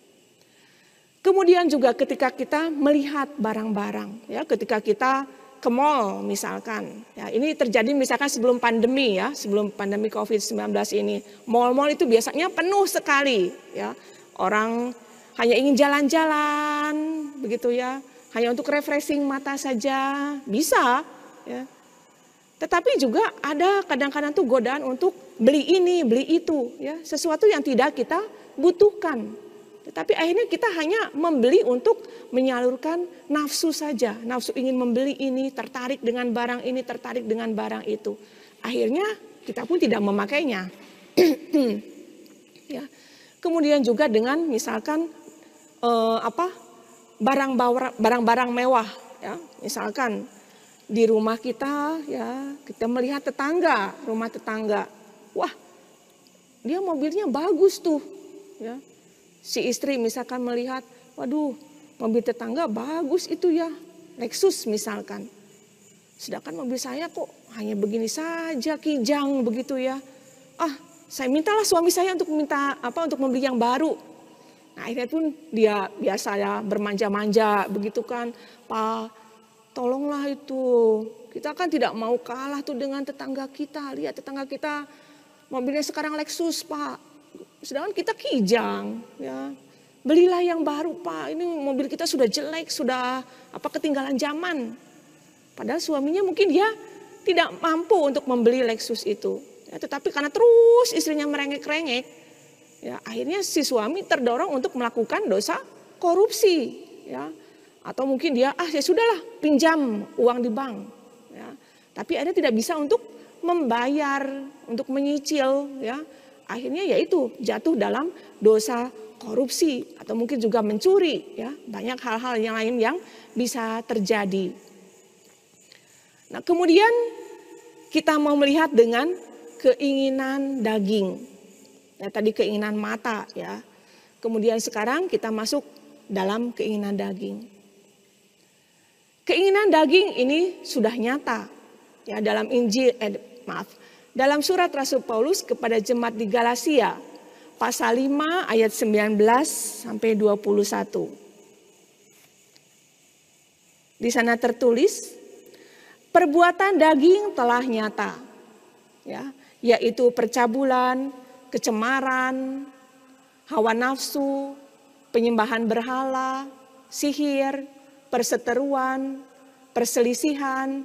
Kemudian juga ketika kita melihat barang-barang, ya, ketika kita ke mall misalkan, ya, ini terjadi misalkan sebelum pandemi ya, sebelum pandemi COVID-19 ini, mall-mall itu biasanya penuh sekali, ya, orang hanya ingin jalan-jalan, begitu ya, hanya untuk refreshing mata saja, bisa, ya. Tetapi juga ada kadang-kadang tuh godaan untuk beli ini, beli itu, ya, sesuatu yang tidak kita butuhkan. Tetapi akhirnya kita hanya membeli untuk menyalurkan nafsu saja. Nafsu ingin membeli ini, tertarik dengan barang ini, tertarik dengan barang itu. Akhirnya kita pun tidak memakainya. Ya. Kemudian juga dengan misalkan barang-barang mewah. Ya. Misalkan di rumah kita, ya, kita melihat tetangga, rumah tetangga. Wah, dia mobilnya bagus tuh. Ya. Si istri misalkan melihat, waduh, mobil tetangga bagus itu ya, Lexus misalkan. Sedangkan mobil saya kok hanya begini saja, kijang begitu ya. Ah, saya mintalah suami saya untuk membeli yang baru. Nah, akhirnya pun dia biasa ya bermanja-manja begitu kan, Pak, tolonglah itu. Kita kan tidak mau kalah tuh dengan tetangga kita. Lihat tetangga kita mobilnya sekarang Lexus, Pak. Sedangkan kita kijang, ya. Belilah yang baru, Pak. Ini mobil kita sudah jelek, sudah ketinggalan zaman. Padahal suaminya mungkin dia tidak mampu untuk membeli Lexus itu. Ya, tetapi karena terus istrinya merengek-rengek, ya, akhirnya si suami terdorong untuk melakukan dosa korupsi, ya. Atau mungkin dia, ya sudahlah, pinjam uang di bank, ya. Tapi akhirnya tidak bisa untuk membayar, untuk menyicil, ya. Akhirnya yaitu jatuh dalam dosa korupsi atau mungkin juga mencuri, ya. Banyak hal-hal yang lain yang bisa terjadi. Nah, kemudian kita mau melihat dengan keinginan daging. Ya, tadi keinginan mata, ya. Kemudian sekarang kita masuk dalam keinginan daging. Keinginan daging ini sudah nyata, ya, dalam dalam surat Rasul Paulus kepada jemaat di Galatia, pasal 5 ayat 19 sampai 21. Di sana tertulis, perbuatan daging telah nyata, ya, yaitu percabulan, kecemaran, hawa nafsu, penyembahan berhala, sihir, perseteruan, perselisihan,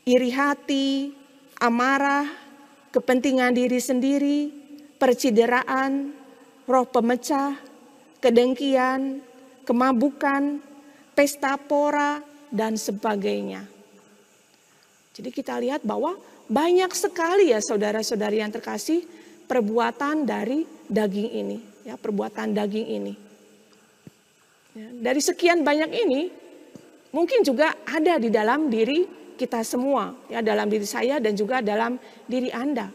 iri hati, amarah, kepentingan diri sendiri, percideraan, roh pemecah, kedengkian, kemabukan, pesta pora, dan sebagainya. Jadi kita lihat bahwa banyak sekali ya saudara-saudari yang terkasih perbuatan dari daging ini, ya, perbuatan daging ini. Ya, dari sekian banyak ini mungkin juga ada di dalam diri kita semua, ya, dalam diri saya dan juga dalam diri Anda.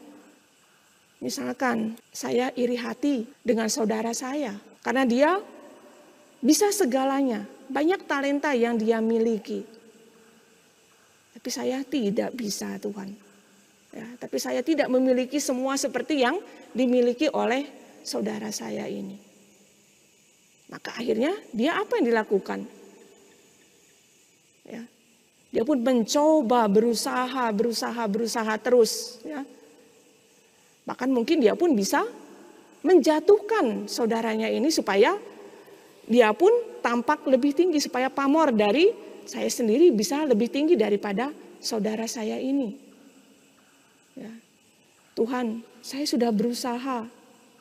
Misalkan saya iri hati dengan saudara saya karena dia bisa segalanya, banyak talenta yang dia miliki. Tapi saya tidak bisa, Tuhan. Ya, tapi saya tidak memiliki semua seperti yang dimiliki oleh saudara saya ini. Maka akhirnya dia apa yang dilakukan? Ya. Dia pun mencoba berusaha terus, ya. Bahkan mungkin dia pun bisa menjatuhkan saudaranya ini supaya dia pun tampak lebih tinggi, supaya pamor dari saya sendiri bisa lebih tinggi daripada saudara saya ini. Ya. Tuhan, saya sudah berusaha.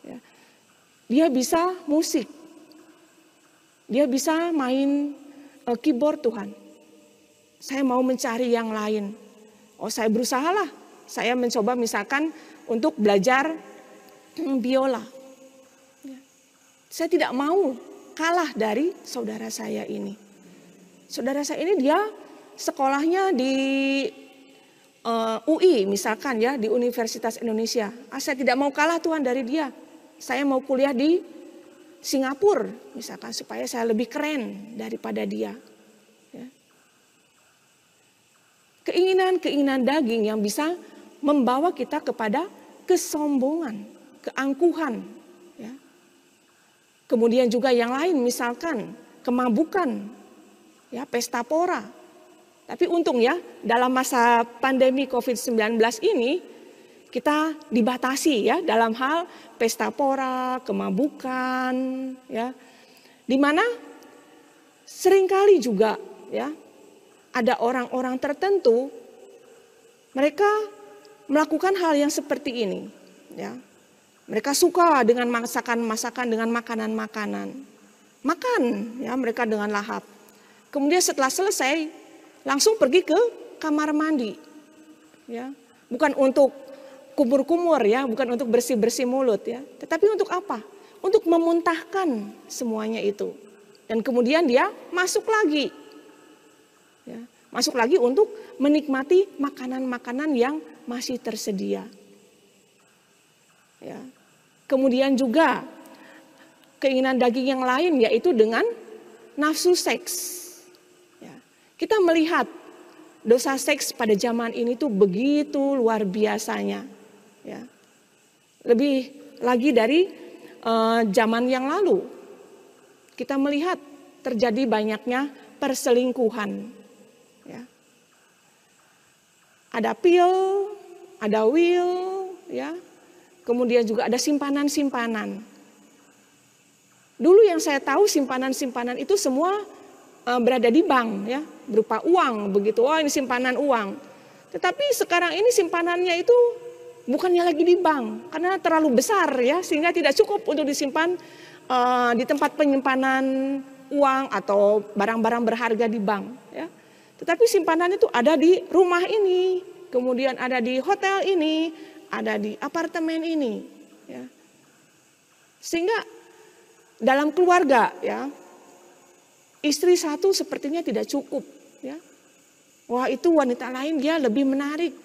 Ya. Dia bisa musik, dia bisa main keyboard, Tuhan. Saya mau mencari yang lain. Oh, saya berusahalah. Saya mencoba misalkan untuk belajar biola. Ya. Saya tidak mau kalah dari saudara saya ini. Saudara saya ini dia sekolahnya di UI misalkan ya, di Universitas Indonesia. Saya tidak mau kalah Tuhan dari dia. Saya mau kuliah di Singapura misalkan supaya saya lebih keren daripada dia. Ya. Keinginan-keinginan daging yang bisa membawa kita kepada kesombongan, keangkuhan. Ya. Kemudian juga yang lain misalkan kemabukan, ya, pesta pora. Tapi untung ya dalam masa pandemi COVID-19 ini kita dibatasi ya dalam hal pesta pora, kemabukan, ya, di mana seringkali juga ya ada orang-orang tertentu mereka melakukan hal yang seperti ini, ya. Mereka suka dengan masakan-masakan, dengan makanan-makanan, makan ya mereka dengan lahap. Kemudian setelah selesai langsung pergi ke kamar mandi, ya, bukan untuk kumur-kumur ya, bukan untuk bersih-bersih mulut ya, tetapi untuk apa? Untuk memuntahkan semuanya itu. Dan kemudian dia masuk lagi. Ya, masuk lagi untuk menikmati makanan-makanan yang masih tersedia. Ya. Kemudian juga keinginan daging yang lain yaitu dengan nafsu seks. Ya. Kita melihat dosa seks pada zaman ini tuh begitu luar biasanya. Ya. Lebih lagi dari zaman yang lalu. Kita melihat terjadi banyaknya perselingkuhan. Ya. Ada pil, ada will, ya. Kemudian juga ada simpanan-simpanan. Dulu yang saya tahu simpanan-simpanan itu semua berada di bank, ya, berupa uang begitu. Oh, ini simpanan uang. Tetapi sekarang ini simpanannya itu bukannya lagi di bank karena terlalu besar ya sehingga tidak cukup untuk disimpan di tempat penyimpanan uang atau barang-barang berharga di bank ya. Tetapi simpanan itu ada di rumah ini, kemudian ada di hotel ini, ada di apartemen ini ya. Sehingga dalam keluarga ya istri satu sepertinya tidak cukup ya. Wah, itu wanita lain dia lebih menarik.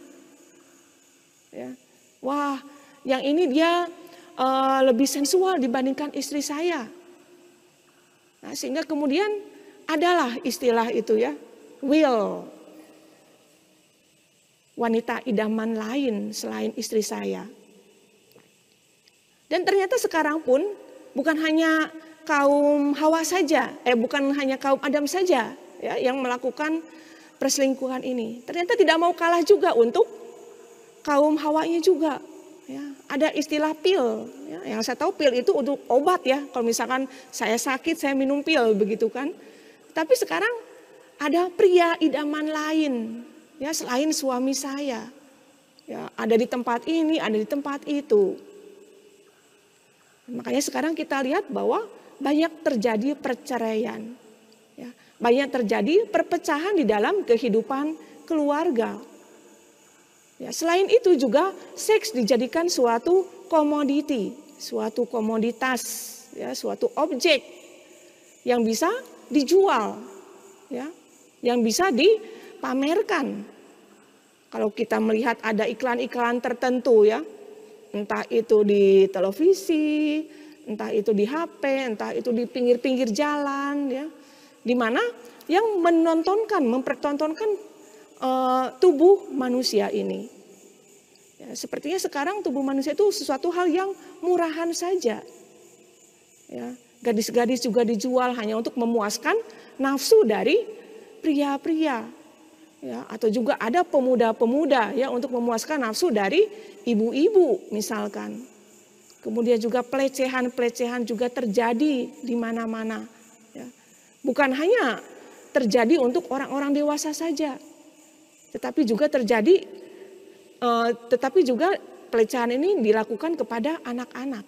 Ya. Wah, yang ini dia lebih sensual dibandingkan istri saya. Nah, sehingga kemudian adalah istilah itu ya, will. Wanita idaman lain selain istri saya. Dan ternyata sekarang pun bukan hanya kaum Hawa saja, bukan hanya kaum Adam saja ya, yang melakukan perselingkuhan ini. Ternyata tidak mau kalah juga untuk kaum Hawanya juga. Ya, ada istilah pil. Ya, yang saya tahu pil itu untuk obat ya. Kalau misalkan saya sakit saya minum pil begitu kan. Tapi sekarang ada pria idaman lain ya selain suami saya. Ya, ada di tempat ini, ada di tempat itu. Makanya sekarang kita lihat bahwa banyak terjadi perceraian. Ya, banyak terjadi perpecahan di dalam kehidupan keluarga. Ya, selain itu juga seks dijadikan suatu komoditi, suatu komoditas, ya, suatu objek yang bisa dijual, ya, yang bisa dipamerkan. Kalau kita melihat ada iklan-iklan tertentu ya, entah itu di televisi, entah itu di HP, entah itu di pinggir-pinggir jalan, ya, di mana yang menontonkan, mempertontonkan tubuh manusia ini. Ya, sepertinya sekarang tubuh manusia itu sesuatu hal yang murahan saja. Ya, gadis-gadis juga dijual hanya untuk memuaskan nafsu dari pria-pria. Ya, atau juga ada pemuda-pemuda ya untuk memuaskan nafsu dari ibu-ibu misalkan. Kemudian juga pelecehan-pelecehan juga terjadi di mana-mana. Ya. Bukan hanya terjadi untuk orang-orang dewasa saja. Tetapi juga pelecehan ini dilakukan kepada anak-anak.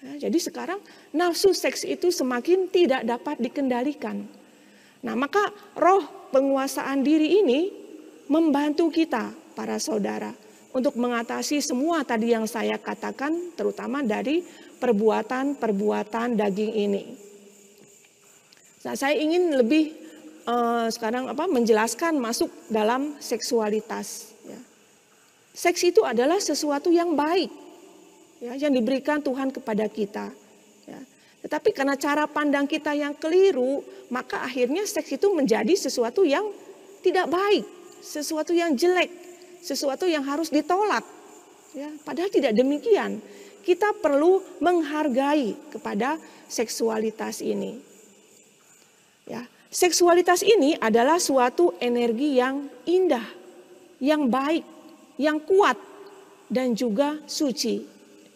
Ya, jadi sekarang nafsu seks itu semakin tidak dapat dikendalikan. Nah, maka roh penguasaan diri ini membantu kita para saudara untuk mengatasi semua tadi yang saya katakan, terutama dari perbuatan-perbuatan daging ini. Nah, saya ingin lebih sekarang menjelaskan masuk dalam seksualitas. Ya. Seks itu adalah sesuatu yang baik, ya, yang diberikan Tuhan kepada kita. Ya. Tetapi karena cara pandang kita yang keliru, maka akhirnya seks itu menjadi sesuatu yang tidak baik, sesuatu yang jelek, sesuatu yang harus ditolak. Ya, padahal tidak demikian. Kita perlu menghargai kepada seksualitas ini. Ya, seksualitas ini adalah suatu energi yang indah, yang baik, yang kuat, dan juga suci.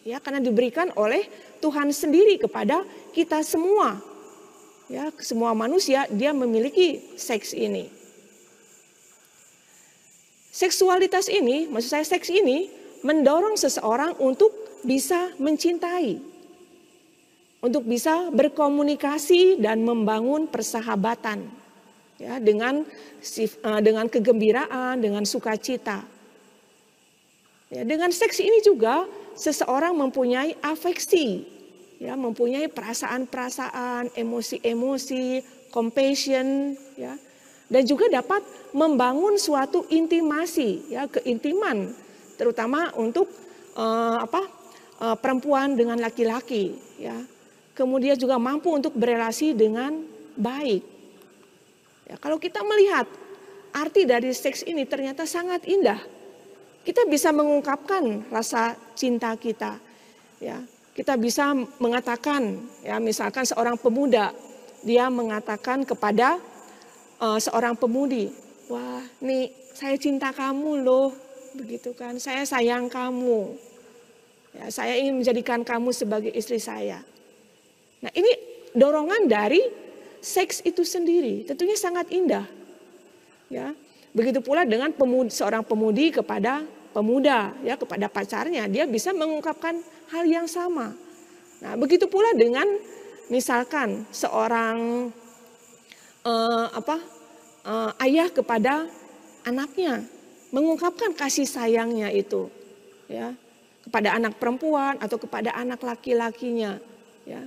Ya, karena diberikan oleh Tuhan sendiri kepada kita semua. Ya, semua manusia dia memiliki seks ini. Seksualitas ini, maksud saya seks ini mendorong seseorang untuk bisa mencintai, untuk bisa berkomunikasi dan membangun persahabatan, ya, dengan kegembiraan, dengan sukacita. Ya, dengan seks ini juga seseorang mempunyai afeksi, ya, mempunyai perasaan-perasaan, emosi-emosi, compassion, ya, dan juga dapat membangun suatu intimasi, ya, keintiman, terutama untuk perempuan dengan laki-laki, ya. Kemudian juga mampu untuk berelasi dengan baik. Ya, kalau kita melihat arti dari seks ini ternyata sangat indah. Kita bisa mengungkapkan rasa cinta kita, ya. Kita bisa mengatakan, ya, misalkan seorang pemuda dia mengatakan kepada seorang pemudi, wah, nih saya cinta kamu loh, begitu kan, saya sayang kamu, ya, saya ingin menjadikan kamu sebagai istri saya. Nah, ini dorongan dari seks itu sendiri, tentunya sangat indah, ya. Begitu pula dengan seorang pemudi kepada pemuda, ya, kepada pacarnya, dia bisa mengungkapkan hal yang sama. Nah, begitu pula dengan misalkan seorang ayah kepada anaknya, mengungkapkan kasih sayangnya itu, ya, kepada anak perempuan atau kepada anak laki-lakinya, ya,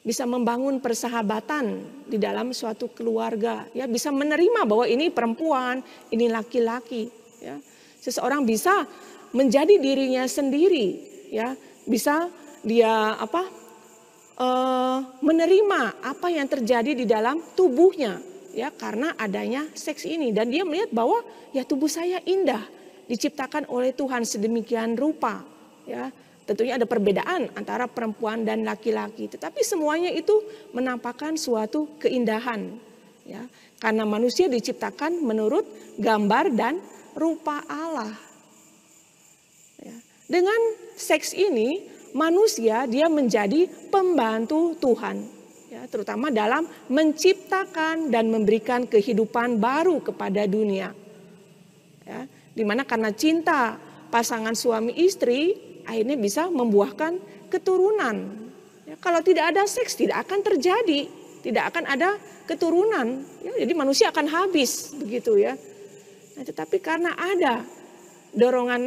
bisa membangun persahabatan di dalam suatu keluarga, ya, bisa menerima bahwa ini perempuan, ini laki-laki, ya. Seseorang bisa menjadi dirinya sendiri, ya, bisa dia menerima apa yang terjadi di dalam tubuhnya, ya, karena adanya seks ini, dan dia melihat bahwa ya tubuh saya indah, diciptakan oleh Tuhan sedemikian rupa, ya. Tentunya ada perbedaan antara perempuan dan laki-laki, tetapi semuanya itu menampakkan suatu keindahan, ya, karena manusia diciptakan menurut gambar dan rupa Allah. Ya. Dengan seks ini manusia dia menjadi pembantu Tuhan, ya, terutama dalam menciptakan dan memberikan kehidupan baru kepada dunia, ya, dimana karena cinta pasangan suami istri akhirnya bisa membuahkan keturunan. Ya, kalau tidak ada seks tidak akan terjadi, tidak akan ada keturunan, ya, jadi manusia akan habis, begitu, ya. Nah, tetapi karena ada dorongan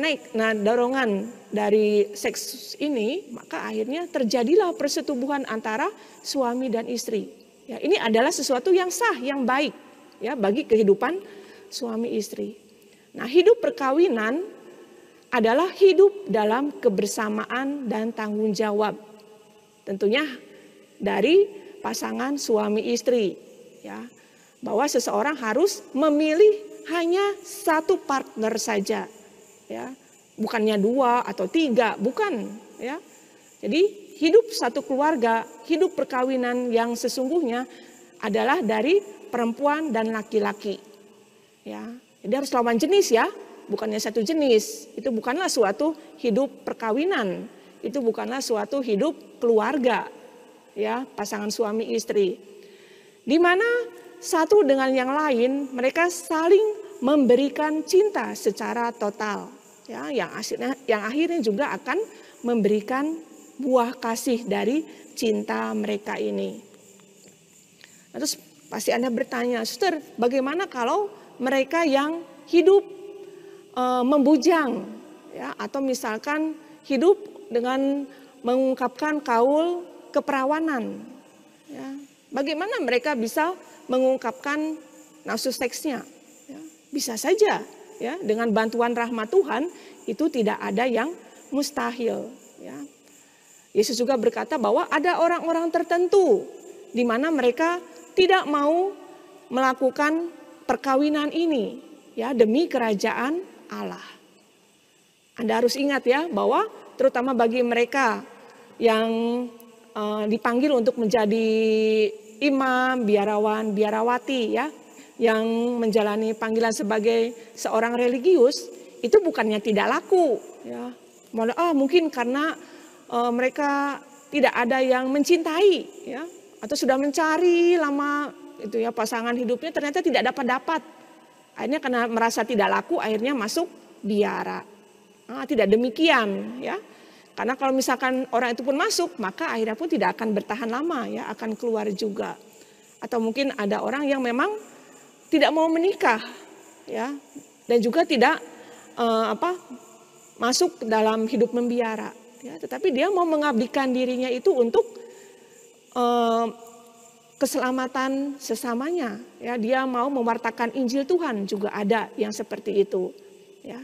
dari seks ini, maka akhirnya terjadilah persetubuhan antara suami dan istri. Ya, ini adalah sesuatu yang sah, yang baik, ya, bagi kehidupan suami istri. Nah, hidup perkawinan adalah hidup dalam kebersamaan dan tanggung jawab. Tentunya dari pasangan suami istri, ya, bahwa seseorang harus memilih hanya satu partner saja, ya, bukannya 2 atau 3, bukan, ya. Jadi hidup satu keluarga, hidup perkawinan yang sesungguhnya adalah dari perempuan dan laki-laki, ya. Jadi harus lawan jenis, ya, bukannya satu jenis. Itu bukanlah suatu hidup perkawinan, itu bukanlah suatu hidup keluarga, ya, pasangan suami istri, di mana satu dengan yang lain mereka saling memberikan cinta secara total, ya, yang akhirnya juga akan memberikan buah kasih dari cinta mereka ini. Nah, terus pasti Anda bertanya, suster, bagaimana kalau mereka yang hidup membujang, ya, atau misalkan hidup dengan mengungkapkan kaul keperawanan, ya, bagaimana mereka bisa mengungkapkan nafsu seksnya? Ya, bisa saja, ya, dengan bantuan rahmat Tuhan itu tidak ada yang mustahil, ya. Yesus juga berkata bahwa ada orang-orang tertentu di mana mereka tidak mau melakukan perkawinan ini ya demi kerajaan Allah. Anda harus ingat ya bahwa terutama bagi mereka yang dipanggil untuk menjadi imam, biarawan, biarawati ya, yang menjalani panggilan sebagai seorang religius, itu bukannya tidak laku ya. Mungkin karena mereka tidak ada yang mencintai ya, atau sudah mencari lama itu ya pasangan hidupnya ternyata tidak dapat. Akhirnya karena merasa tidak laku akhirnya masuk biara. Tidak demikian ya. Karena kalau misalkan orang itu pun masuk, maka akhirnya pun tidak akan bertahan lama ya, akan keluar juga. Atau mungkin ada orang yang memang tidak mau menikah ya, dan juga tidak masuk dalam hidup membiara ya, tetapi dia mau mengabdikan dirinya itu untuk keselamatan sesamanya ya, dia mau mewartakan Injil Tuhan, juga ada yang seperti itu ya.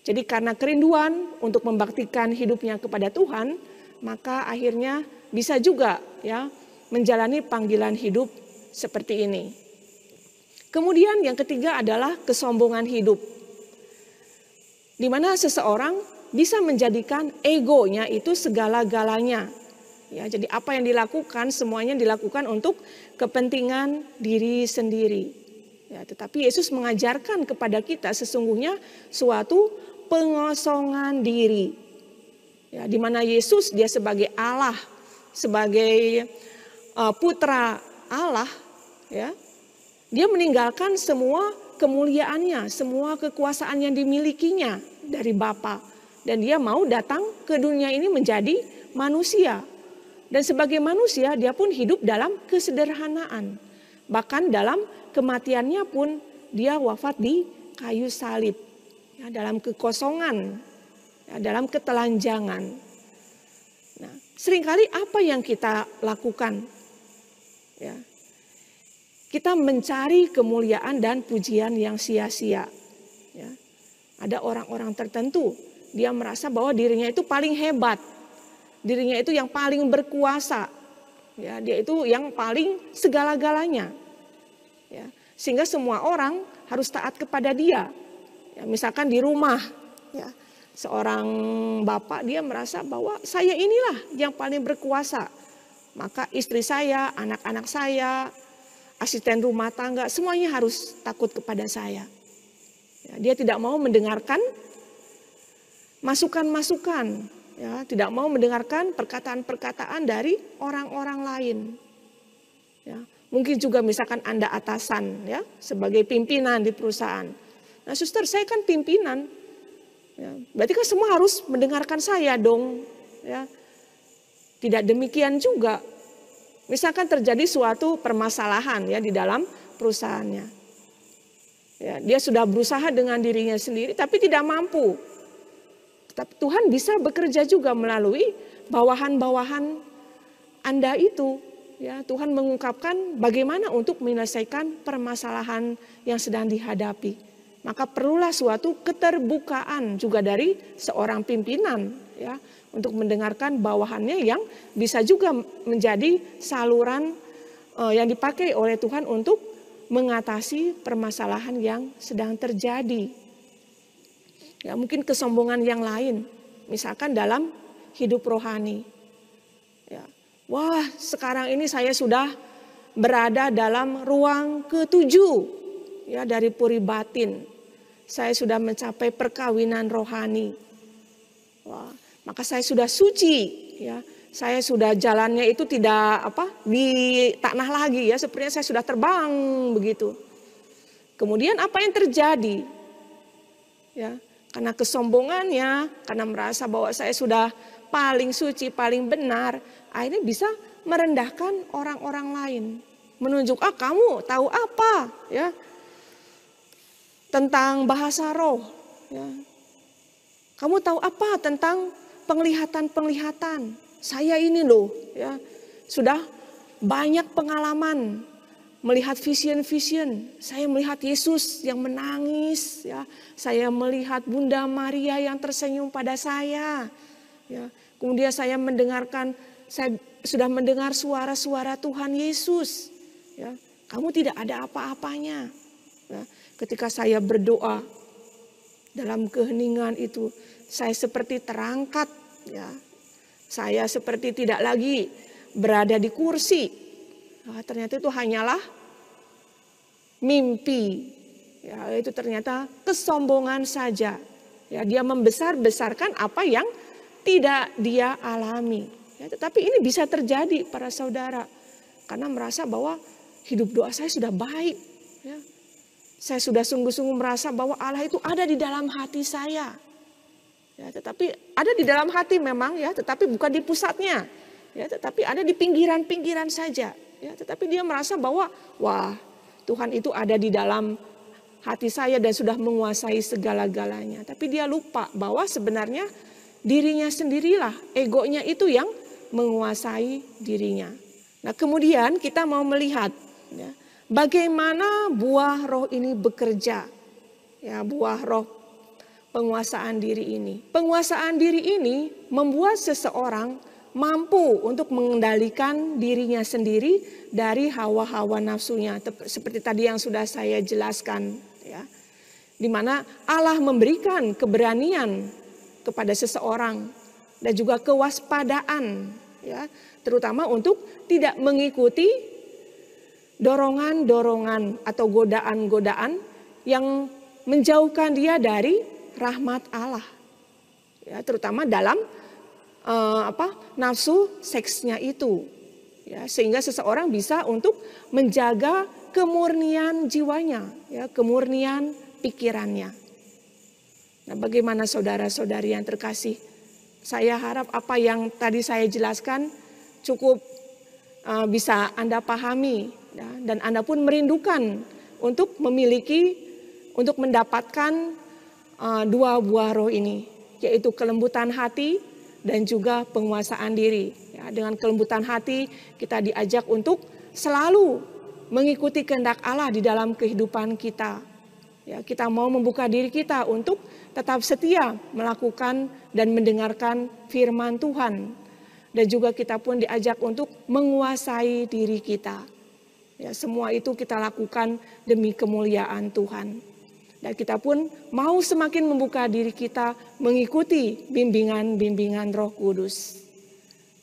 Jadi karena kerinduan untuk membaktikan hidupnya kepada Tuhan, maka akhirnya bisa juga ya menjalani panggilan hidup seperti ini. Kemudian yang ketiga adalah kesombongan hidup. Di mana seseorang bisa menjadikan egonya itu segala-galanya. Ya, jadi apa yang dilakukan semuanya dilakukan untuk kepentingan diri sendiri. Ya, tetapi Yesus mengajarkan kepada kita sesungguhnya suatu pengosongan diri. Ya, di mana Yesus dia sebagai Allah, sebagai putra Allah, ya, dia meninggalkan semua kemuliaannya, semua kekuasaan yang dimilikinya dari Bapa, dan dia mau datang ke dunia ini menjadi manusia. Dan sebagai manusia dia pun hidup dalam kesederhanaan. Bahkan dalam kematiannya pun dia wafat di kayu salib. Ya, dalam kekosongan, ya, dalam ketelanjangan. Nah, seringkali apa yang kita lakukan? Ya, kita mencari kemuliaan dan pujian yang sia-sia. Ya, ada orang-orang tertentu, dia merasa bahwa dirinya itu paling hebat. Dirinya itu yang paling berkuasa. Ya, dia itu yang paling segala-galanya. Ya, sehingga semua orang harus taat kepada dia. Ya, misalkan di rumah, ya, seorang bapak dia merasa bahwa saya inilah yang paling berkuasa. Maka istri saya, anak-anak saya, asisten rumah tangga, semuanya harus takut kepada saya. Ya, dia tidak mau mendengarkan masukan-masukan. Ya, tidak mau mendengarkan perkataan-perkataan dari orang-orang lain. Ya, mungkin juga misalkan Anda atasan ya, sebagai pimpinan di perusahaan. Nah, suster, saya kan pimpinan. Ya, berarti kan semua harus mendengarkan saya dong. Ya. Tidak demikian juga. Misalkan terjadi suatu permasalahan ya di dalam perusahaannya. Ya, dia sudah berusaha dengan dirinya sendiri tapi tidak mampu. Tapi Tuhan bisa bekerja juga melalui bawahan-bawahan Anda itu. Ya, Tuhan mengungkapkan bagaimana untuk menyelesaikan permasalahan yang sedang dihadapi. Maka perlulah suatu keterbukaan juga dari seorang pimpinan ya, untuk mendengarkan bawahannya yang bisa juga menjadi saluran yang dipakai oleh Tuhan untuk mengatasi permasalahan yang sedang terjadi. Ya, mungkin kesombongan yang lain, misalkan dalam hidup rohani. Ya, wah, sekarang ini saya sudah berada dalam ruang ke-7 ya dari puri batin. Saya sudah mencapai perkawinan rohani. Wah, maka saya sudah suci ya. Saya sudah jalannya itu tidak di tanah lagi ya, sepertinya saya sudah terbang begitu. Kemudian apa yang terjadi? Ya, karena kesombongannya, karena merasa bahwa saya sudah paling suci, paling benar, akhirnya bisa merendahkan orang-orang lain. Menunjuk, kamu tahu apa ya tentang bahasa roh. Ya. Kamu tahu apa tentang penglihatan-penglihatan. Saya ini loh ya sudah banyak pengalaman. Melihat vision-vision, saya melihat Yesus yang menangis, ya. Saya melihat Bunda Maria yang tersenyum pada saya, ya. Kemudian saya sudah mendengar suara-suara Tuhan Yesus. Ya, kamu tidak ada apa-apanya. Ya, ketika saya berdoa dalam keheningan itu, saya seperti terangkat. Ya, saya seperti tidak lagi berada di kursi. Nah, ternyata itu hanyalah mimpi. Ya, itu ternyata kesombongan saja. Ya, dia membesar-besarkan apa yang tidak dia alami. Ya, tetapi ini bisa terjadi para saudara. Karena merasa bahwa hidup doa saya sudah baik. Ya. Saya sudah sungguh-sungguh merasa bahwa Allah itu ada di dalam hati saya. Ya, tetapi ada di dalam hati memang ya, tetapi bukan di pusatnya. Ya, tetapi ada di pinggiran-pinggiran saja. Ya, tetapi dia merasa bahwa wah, Tuhan itu ada di dalam hati saya dan sudah menguasai segala-galanya. Tapi dia lupa bahwa sebenarnya dirinya sendirilah, egonya itu yang menguasai dirinya. Nah, kemudian kita mau melihat ya, bagaimana buah roh ini bekerja. Ya, buah roh penguasaan diri ini. Penguasaan diri ini membuat seseorang mampu untuk mengendalikan dirinya sendiri dari hawa-hawa nafsunya. Seperti tadi yang sudah saya jelaskan. Ya, di mana Allah memberikan keberanian kepada seseorang dan juga kewaspadaan, ya, terutama untuk tidak mengikuti dorongan-dorongan atau godaan-godaan yang menjauhkan dia dari rahmat Allah, ya, terutama dalam nafsu seksnya itu, ya, sehingga seseorang bisa untuk menjaga kemurnian jiwanya, ya, kemurnian pikirannya. Nah, bagaimana saudara-saudari yang terkasih? Saya harap apa yang tadi saya jelaskan cukup bisa Anda pahami, ya, dan Anda pun merindukan untuk untuk mendapatkan dua buah roh ini, yaitu kelembutan hati dan juga penguasaan diri. Ya, dengan kelembutan hati kita diajak untuk selalu mengikuti kehendak Allah di dalam kehidupan kita. Ya, kita mau membuka diri kita untuk tetap setia melakukan dan mendengarkan firman Tuhan. Dan juga kita pun diajak untuk menguasai diri kita. Ya, semua itu kita lakukan demi kemuliaan Tuhan. Dan kita pun mau semakin membuka diri kita mengikuti bimbingan-bimbingan Roh Kudus.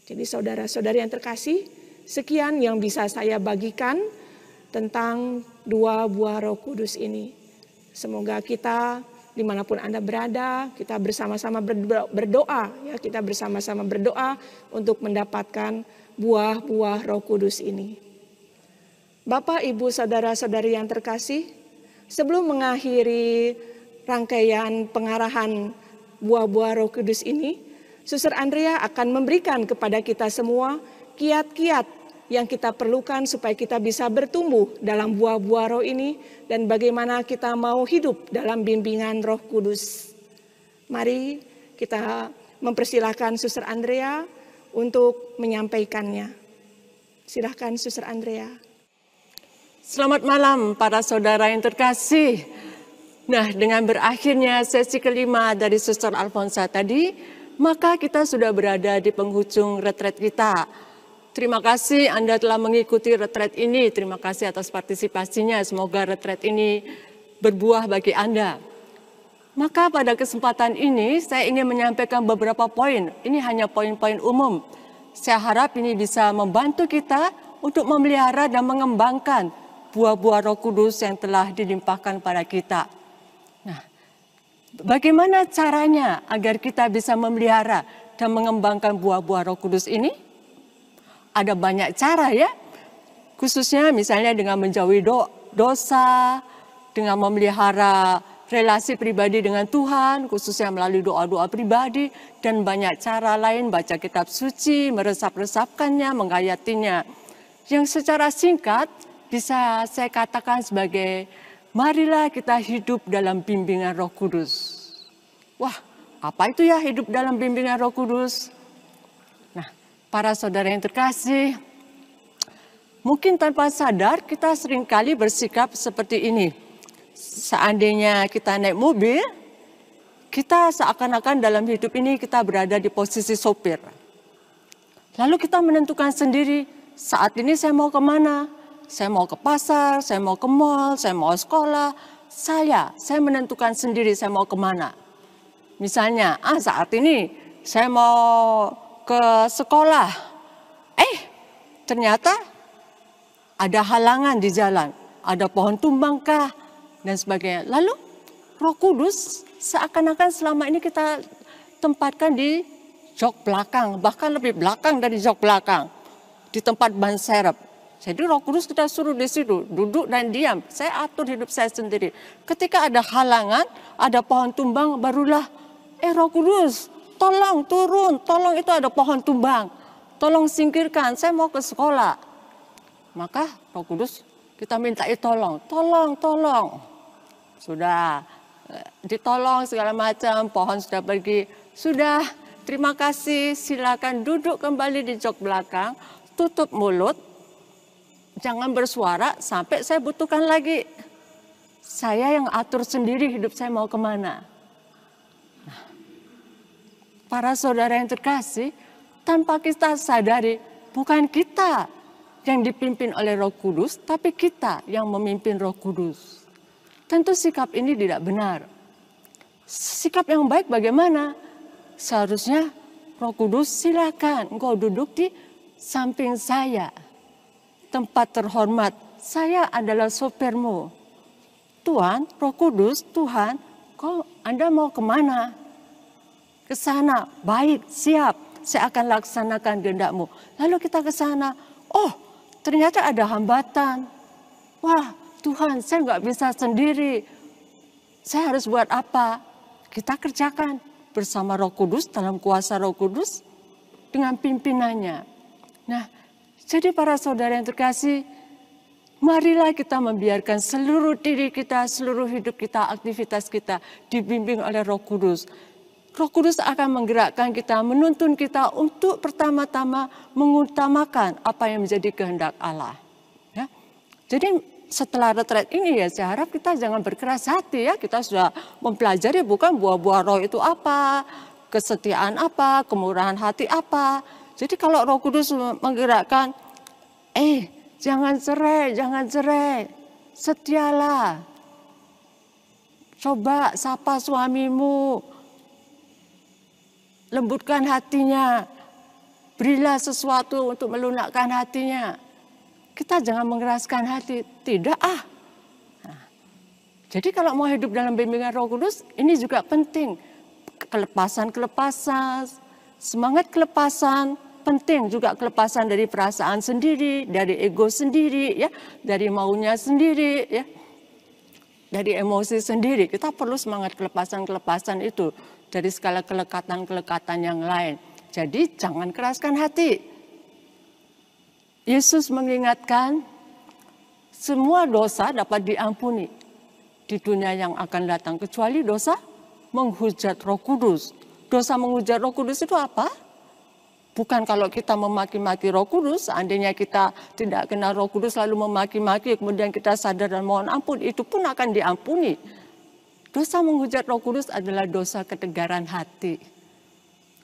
Jadi saudara-saudari yang terkasih, sekian yang bisa saya bagikan tentang dua buah Roh Kudus ini. Semoga kita dimanapun Anda berada, kita bersama-sama berdoa, ya, kita bersama-sama berdoa untuk mendapatkan buah-buah Roh Kudus ini. Bapak, Ibu, saudara-saudari yang terkasih, sebelum mengakhiri rangkaian pengarahan buah-buah Roh Kudus ini, Suster Andrea akan memberikan kepada kita semua kiat-kiat yang kita perlukan supaya kita bisa bertumbuh dalam buah-buah roh ini dan bagaimana kita mau hidup dalam bimbingan Roh Kudus. Mari kita mempersilahkan Suster Andrea untuk menyampaikannya. Silahkan Suster Andrea. Selamat malam para saudara yang terkasih. Nah, dengan berakhirnya sesi kelima dari Suster Alfonsa tadi, maka kita sudah berada di penghujung retret kita. Terima kasih Anda telah mengikuti retret ini. Terima kasih atas partisipasinya. Semoga retret ini berbuah bagi Anda. Maka pada kesempatan ini saya ingin menyampaikan beberapa poin. Ini hanya poin-poin umum. Saya harap ini bisa membantu kita untuk memelihara dan mengembangkan buah-buah Roh Kudus yang telah dilimpahkan pada kita. Nah, bagaimana caranya agar kita bisa memelihara dan mengembangkan buah-buah Roh Kudus ini? Ada banyak cara ya, khususnya misalnya dengan menjauhi dosa, dengan memelihara relasi pribadi dengan Tuhan, khususnya melalui doa-doa pribadi, dan banyak cara lain, baca kitab suci, meresap-resapkannya, menghayatinya. Yang secara singkat bisa saya katakan sebagai, marilah kita hidup dalam bimbingan Roh Kudus. Wah, apa itu ya hidup dalam bimbingan Roh Kudus? Para saudara yang terkasih, mungkin tanpa sadar kita seringkali bersikap seperti ini. Seandainya kita naik mobil, kita seakan-akan dalam hidup ini kita berada di posisi sopir. Lalu kita menentukan sendiri, saat ini saya mau kemana? Saya mau ke pasar, saya mau ke mall, saya mau sekolah. Saya menentukan sendiri saya mau kemana. Misalnya, saat ini saya mau ke sekolah. Ternyata ada halangan di jalan. Ada pohon tumbang kah? Dan sebagainya. Lalu Roh Kudus seakan-akan selama ini kita tempatkan di jok belakang. Bahkan lebih belakang dari jok belakang. Di tempat ban serep. Jadi Roh Kudus kita suruh di situ, duduk dan diam. Saya atur hidup saya sendiri. Ketika ada halangan, ada pohon tumbang, barulah, Roh Kudus, tolong turun, tolong itu ada pohon tumbang. Tolong singkirkan, saya mau ke sekolah. Maka Roh Kudus kita minta tolong. Sudah, ditolong segala macam, pohon sudah pergi. Sudah, terima kasih, silakan duduk kembali di jok belakang, tutup mulut. Jangan bersuara sampai saya butuhkan lagi. Saya yang atur sendiri hidup saya mau kemana. Nah, para saudara yang terkasih, tanpa kita sadari, bukan kita yang dipimpin oleh Roh Kudus, tapi kita yang memimpin Roh Kudus. Tentu sikap ini tidak benar. Sikap yang baik bagaimana? Seharusnya Roh Kudus silakan engkau duduk di samping saya. Tempat terhormat, saya adalah sopirmu. Tuhan, Roh Kudus, Tuhan, Anda mau kemana? Ke sana, baik, siap, saya akan laksanakan kehendak-Mu. Lalu kita ke sana, ternyata ada hambatan. Wah, Tuhan, saya nggak bisa sendiri. Saya harus buat apa? Kita kerjakan bersama Roh Kudus, dalam kuasa Roh Kudus, dengan pimpinannya. Nah, jadi para saudara yang terkasih, marilah kita membiarkan seluruh diri kita, seluruh hidup kita, aktivitas kita dibimbing oleh Roh Kudus. Roh Kudus akan menggerakkan kita, menuntun kita untuk pertama-tama mengutamakan apa yang menjadi kehendak Allah. Ya. Jadi setelah retret ini ya saya harap kita jangan berkeras hati ya. Kita sudah mempelajari bukan buah-buah roh itu apa, kesetiaan apa, kemurahan hati apa. Jadi kalau Roh Kudus menggerakkan, jangan cerai, setialah. Coba sapa suamimu, lembutkan hatinya, berilah sesuatu untuk melunakkan hatinya. Kita jangan mengeraskan hati, tidak Nah, jadi kalau mau hidup dalam bimbingan Roh Kudus, ini juga penting. Kelepasan, semangat kelepasan, penting juga kelepasan dari perasaan sendiri, dari ego sendiri, ya, dari maunya sendiri, ya, dari emosi sendiri. Kita perlu semangat kelepasan itu dari segala kelekatan yang lain. Jadi jangan keraskan hati. Yesus mengingatkan semua dosa dapat diampuni di dunia yang akan datang kecuali dosa menghujat Roh Kudus. Dosa menghujat Roh Kudus itu apa? Bukan kalau kita memaki-maki Roh Kudus, seandainya kita tidak kenal Roh Kudus lalu memaki-maki, kemudian kita sadar dan mohon ampun, itu pun akan diampuni. Dosa menghujat Roh Kudus adalah dosa ketegaran hati.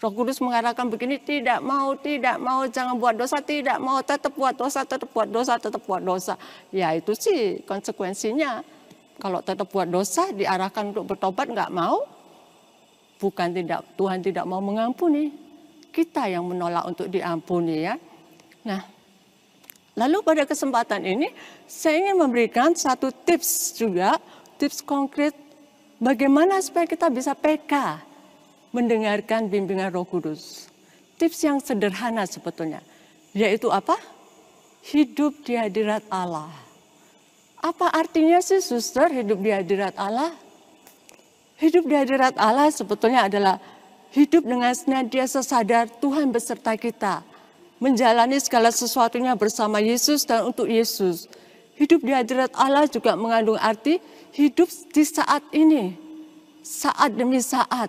Roh Kudus mengatakan begini, tidak mau, jangan buat dosa, tidak mau, tetap buat dosa. Ya itu sih konsekuensinya. Kalau tetap buat dosa, diarahkan untuk bertobat, nggak mau. Bukan Tuhan tidak mau mengampuni. Kita yang menolak untuk diampuni ya. Nah, lalu pada kesempatan ini saya ingin memberikan satu tips juga, tips konkret bagaimana supaya kita bisa peka mendengarkan bimbingan Roh Kudus. Tips yang sederhana sebetulnya, yaitu apa? Hidup di hadirat Allah. Apa artinya sih suster hidup di hadirat Allah? Hidup di hadirat Allah sebetulnya adalah hidup dengan senantiasa sadar Tuhan beserta kita. Menjalani segala sesuatunya bersama Yesus dan untuk Yesus. Hidup di hadirat Allah juga mengandung arti hidup di saat ini. Saat demi saat.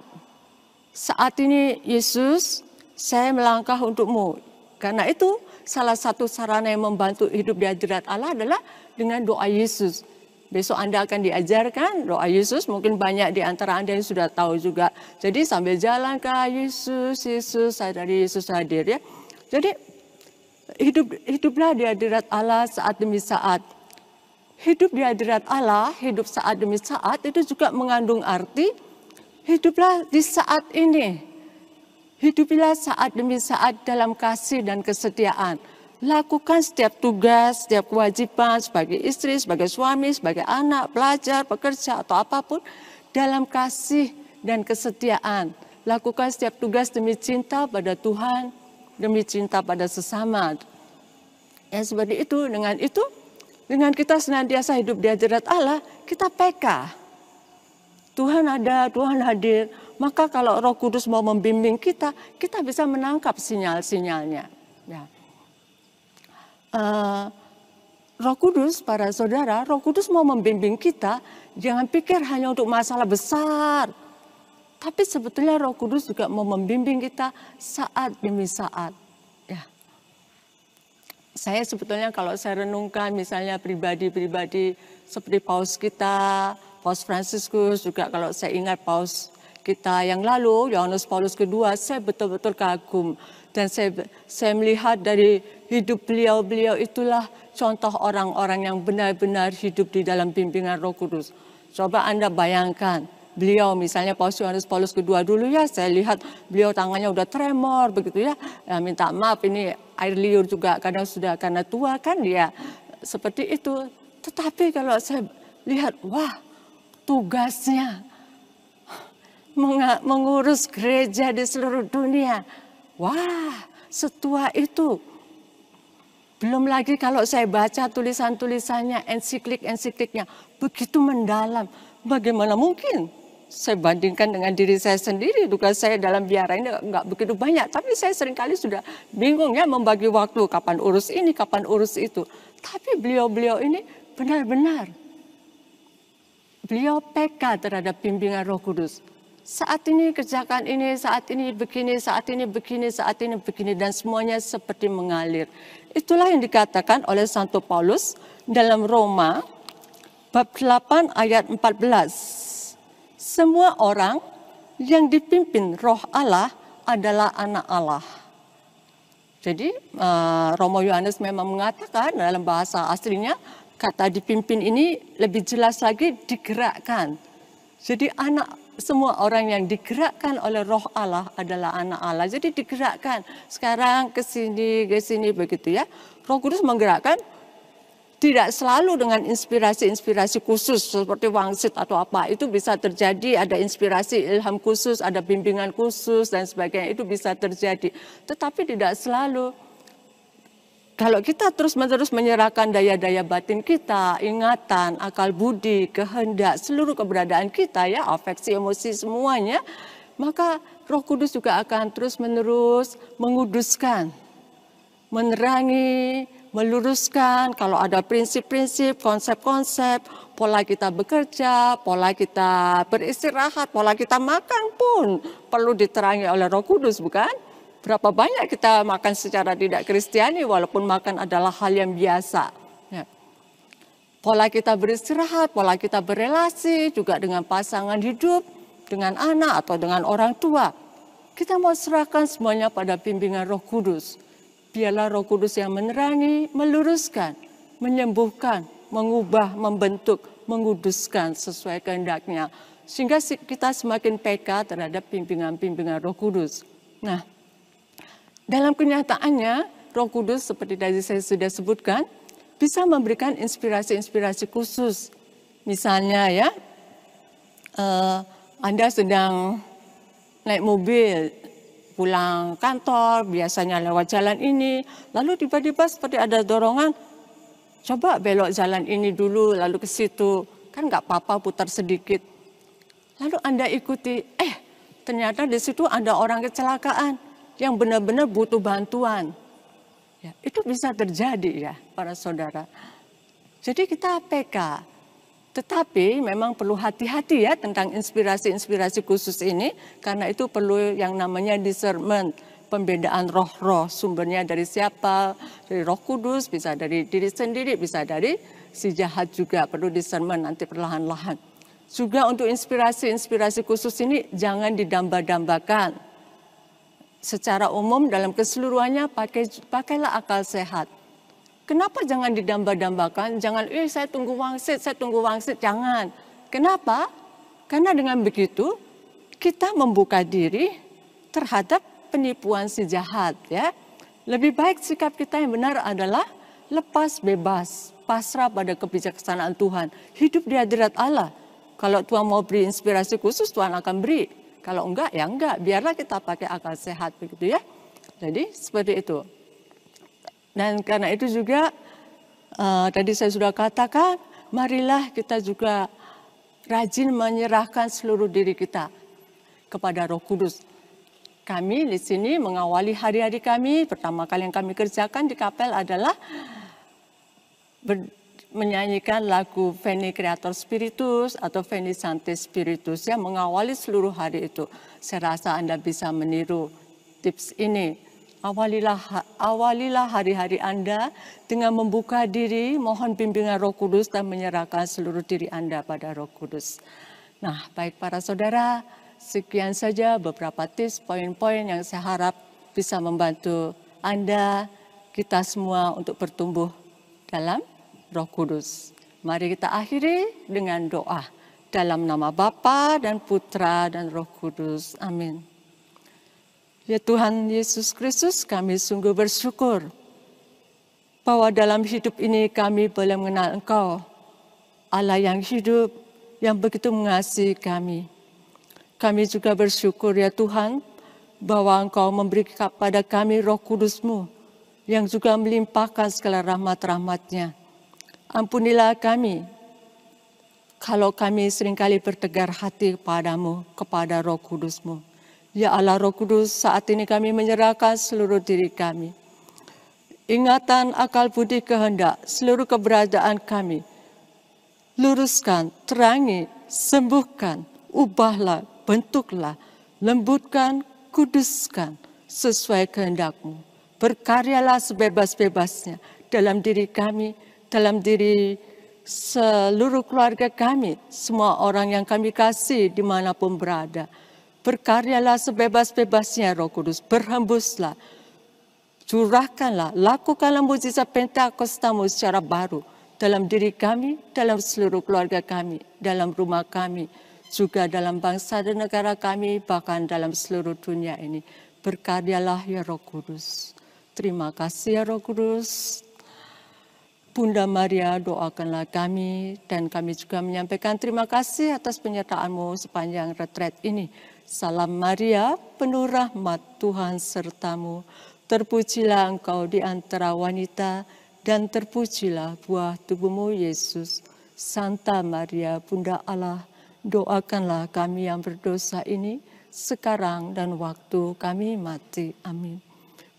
Saat ini Yesus, saya melangkah untukmu. Karena itu salah satu sarana yang membantu hidup di hadirat Allah adalah dengan doa Yesus. Besok Anda akan diajarkan doa Yesus, mungkin banyak di antara Anda yang sudah tahu juga. Jadi sambil jalan ke Yesus, Yesus, sadari Yesus hadir ya. Jadi hiduplah di hadirat Allah saat demi saat. Hidup di hadirat Allah, hidup saat demi saat itu juga mengandung arti hiduplah di saat ini. Hidupilah saat demi saat dalam kasih dan kesetiaan. Lakukan setiap tugas, setiap kewajiban sebagai istri, sebagai suami, sebagai anak, pelajar, pekerja, atau apapun dalam kasih dan kesetiaan. Lakukan setiap tugas demi cinta pada Tuhan, demi cinta pada sesama. Ya seperti itu, dengan kita senantiasa hidup di hadirat Allah, kita PK. Tuhan ada, Tuhan hadir. Maka kalau Roh Kudus mau membimbing kita bisa menangkap sinyal-sinyalnya. Ya. Roh Kudus, para saudara, Roh Kudus mau membimbing kita, jangan pikir hanya untuk masalah besar. Tapi sebetulnya Roh Kudus juga mau membimbing kita saat demi saat. Ya. Saya sebetulnya kalau saya renungkan misalnya pribadi-pribadi seperti Paus kita, Paus Fransiskus, juga kalau saya ingat Paus kita yang lalu, Yohanes Paulus II, saya betul-betul kagum. Dan saya melihat dari hidup beliau itulah contoh orang-orang yang benar-benar hidup di dalam bimbingan Roh Kudus. Coba Anda bayangkan, beliau misalnya Paus Yohanes Paulus II dulu ya, saya lihat beliau tangannya udah tremor begitu ya. Minta maaf ini air liur juga kadang sudah karena tua kan dia seperti itu. Tetapi kalau saya lihat, wah tugasnya mengurus gereja di seluruh dunia. Wah, setua itu. Belum lagi kalau saya baca tulisan-tulisannya, ensikliknya, begitu mendalam. Bagaimana mungkin? Saya bandingkan dengan diri saya sendiri, tugas saya dalam biara ini enggak begitu banyak. Tapi saya seringkali sudah bingung ya membagi waktu, kapan urus ini, kapan urus itu. Tapi beliau-beliau ini benar-benar. Beliau PK terhadap bimbingan Roh Kudus. Saat ini kerjakan ini, saat ini begini, saat ini begini, saat ini begini, dan semuanya seperti mengalir. Itulah yang dikatakan oleh Santo Paulus dalam Roma bab 8 ayat 14. Semua orang yang dipimpin Roh Allah adalah anak Allah. Jadi Romo Yohanes memang mengatakan dalam bahasa aslinya kata dipimpin ini lebih jelas lagi digerakkan. Jadi semua orang yang digerakkan oleh Roh Allah adalah anak Allah. Jadi digerakkan sekarang ke sini begitu ya. Roh Kudus menggerakkan tidak selalu dengan inspirasi-inspirasi khusus seperti wangsit atau apa. Itu bisa terjadi, ada inspirasi ilham khusus, ada bimbingan khusus dan sebagainya, itu bisa terjadi. Tetapi tidak selalu. Kalau kita terus-menerus menyerahkan daya-daya batin kita, ingatan, akal budi, kehendak, seluruh keberadaan kita ya, afeksi, emosi semuanya, maka Roh Kudus juga akan terus-menerus menguduskan, menerangi, meluruskan kalau ada prinsip-prinsip, konsep-konsep, pola kita bekerja, pola kita beristirahat, pola kita makan pun perlu diterangi oleh Roh Kudus, bukan? Berapa banyak kita makan secara tidak Kristiani walaupun makan adalah hal yang biasa. Ya. Pola kita beristirahat, pola kita berelasi juga dengan pasangan hidup, dengan anak atau dengan orang tua. Kita mau serahkan semuanya pada bimbingan Roh Kudus. Biarlah Roh Kudus yang menerangi, meluruskan, menyembuhkan, mengubah, membentuk, menguduskan sesuai kehendaknya. Sehingga kita semakin PK terhadap bimbingan-bimbingan Roh Kudus. Nah, dalam kenyataannya, Roh Kudus seperti tadi saya sudah sebutkan, bisa memberikan inspirasi-inspirasi khusus. Misalnya ya, Anda sedang naik mobil, pulang kantor, biasanya lewat jalan ini, lalu tiba-tiba seperti ada dorongan, coba belok jalan ini dulu, lalu ke situ, kan nggak apa-apa putar sedikit. Lalu Anda ikuti, ternyata di situ ada orang kecelakaan yang benar-benar butuh bantuan. Ya, itu bisa terjadi ya para saudara. Jadi kita PK, tetapi memang perlu hati-hati ya tentang inspirasi-inspirasi khusus ini, karena itu perlu yang namanya discernment, pembedaan roh-roh, sumbernya dari siapa, dari Roh Kudus, bisa dari diri sendiri, bisa dari si jahat juga, perlu discernment nanti perlahan-lahan. Juga untuk inspirasi khusus ini jangan didamba-dambakan. Secara umum dalam keseluruhannya pakailah akal sehat. Kenapa jangan didamba-dambakan? Jangan, saya tunggu wangsit, jangan. Kenapa? Karena dengan begitu kita membuka diri terhadap penipuan si jahat, ya. Lebih baik sikap kita yang benar adalah lepas bebas, pasrah pada kebijaksanaan Tuhan, hidup di hadirat Allah. Kalau Tuhan mau beri inspirasi khusus, Tuhan akan beri. Kalau enggak, ya enggak. Biarlah kita pakai akal sehat, begitu ya. Jadi seperti itu. Dan karena itu juga tadi saya sudah katakan, marilah kita juga rajin menyerahkan seluruh diri kita kepada Roh Kudus. Kami di sini mengawali hari-hari kami, pertama kali yang kami kerjakan di kapel adalah menyanyikan lagu Veni Creator Spiritus atau Veni Sancte Spiritus yang mengawali seluruh hari itu. Saya rasa Anda bisa meniru tips ini. Awalilah hari-hari Anda dengan membuka diri, mohon bimbingan Roh Kudus dan menyerahkan seluruh diri Anda pada Roh Kudus. Nah, baik para saudara, sekian saja beberapa tips, poin-poin yang saya harap bisa membantu Anda, kita semua untuk bertumbuh dalam Roh Kudus. Mari kita akhiri dengan doa. Dalam nama Bapa dan Putra dan Roh Kudus. Amin. Ya Tuhan Yesus Kristus, kami sungguh bersyukur bahwa dalam hidup ini kami boleh mengenal Engkau, Allah yang hidup, yang begitu mengasihi kami. Kami juga bersyukur ya Tuhan, bahwa Engkau memberi kepada kami Roh Kudus-Mu, yang juga melimpahkan segala rahmat-rahmat-Nya. Ampunilah kami, kalau kami seringkali bertegar hati kepadamu, kepada Roh Kudus-Mu. Ya Allah Roh Kudus, saat ini kami menyerahkan seluruh diri kami. Ingatan, akal, budi, kehendak, seluruh keberadaan kami. Luruskan, terangi, sembuhkan, ubahlah, bentuklah, lembutkan, kuduskan, sesuai kehendak-Mu. Berkaryalah sebebas-bebasnya dalam diri kami, dalam diri seluruh keluarga kami, semua orang yang kami kasih dimanapun berada. Berkaryalah sebebas-bebasnya Roh Kudus, berhembuslah, curahkanlah, lakukanlah mujizat Pentakosta-Mu secara baru dalam diri kami, dalam seluruh keluarga kami, dalam rumah kami, juga dalam bangsa dan negara kami, bahkan dalam seluruh dunia ini. Berkaryalah ya Roh Kudus. Terima kasih ya Roh Kudus. Bunda Maria, doakanlah kami, dan kami juga menyampaikan terima kasih atas penyertaan-Mu sepanjang retret ini. Salam Maria, penuh rahmat, Tuhan serta-Mu. Terpujilah Engkau di antara wanita, dan terpujilah buah tubuh-Mu, Yesus. Santa Maria, Bunda Allah, doakanlah kami yang berdosa ini, sekarang dan waktu kami mati. Amin.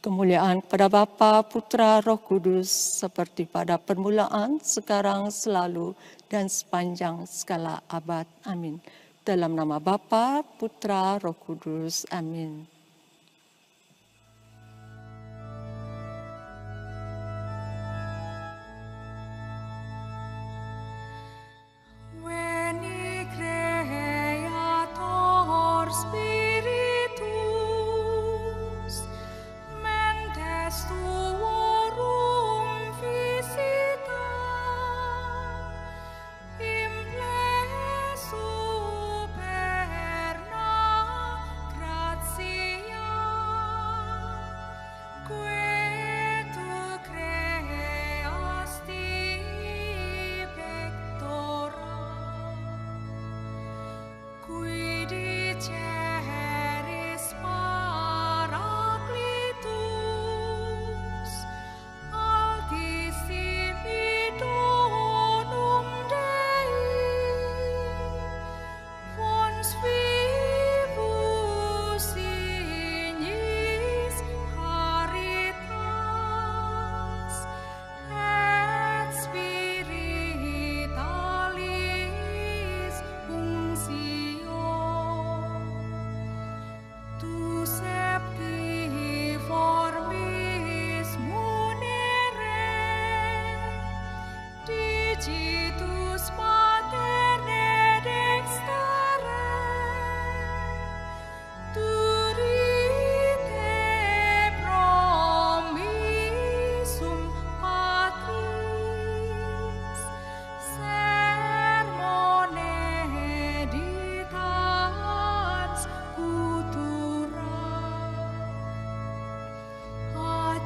Kemuliaan kepada Bapa, Putra, Roh Kudus, seperti pada permulaan, sekarang, selalu, dan sepanjang segala abad. Amin. Dalam nama Bapa, Putra, Roh Kudus. Amin. Veni Creator Spiritus, mentes tuorum visita, imple superna gratia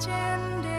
accende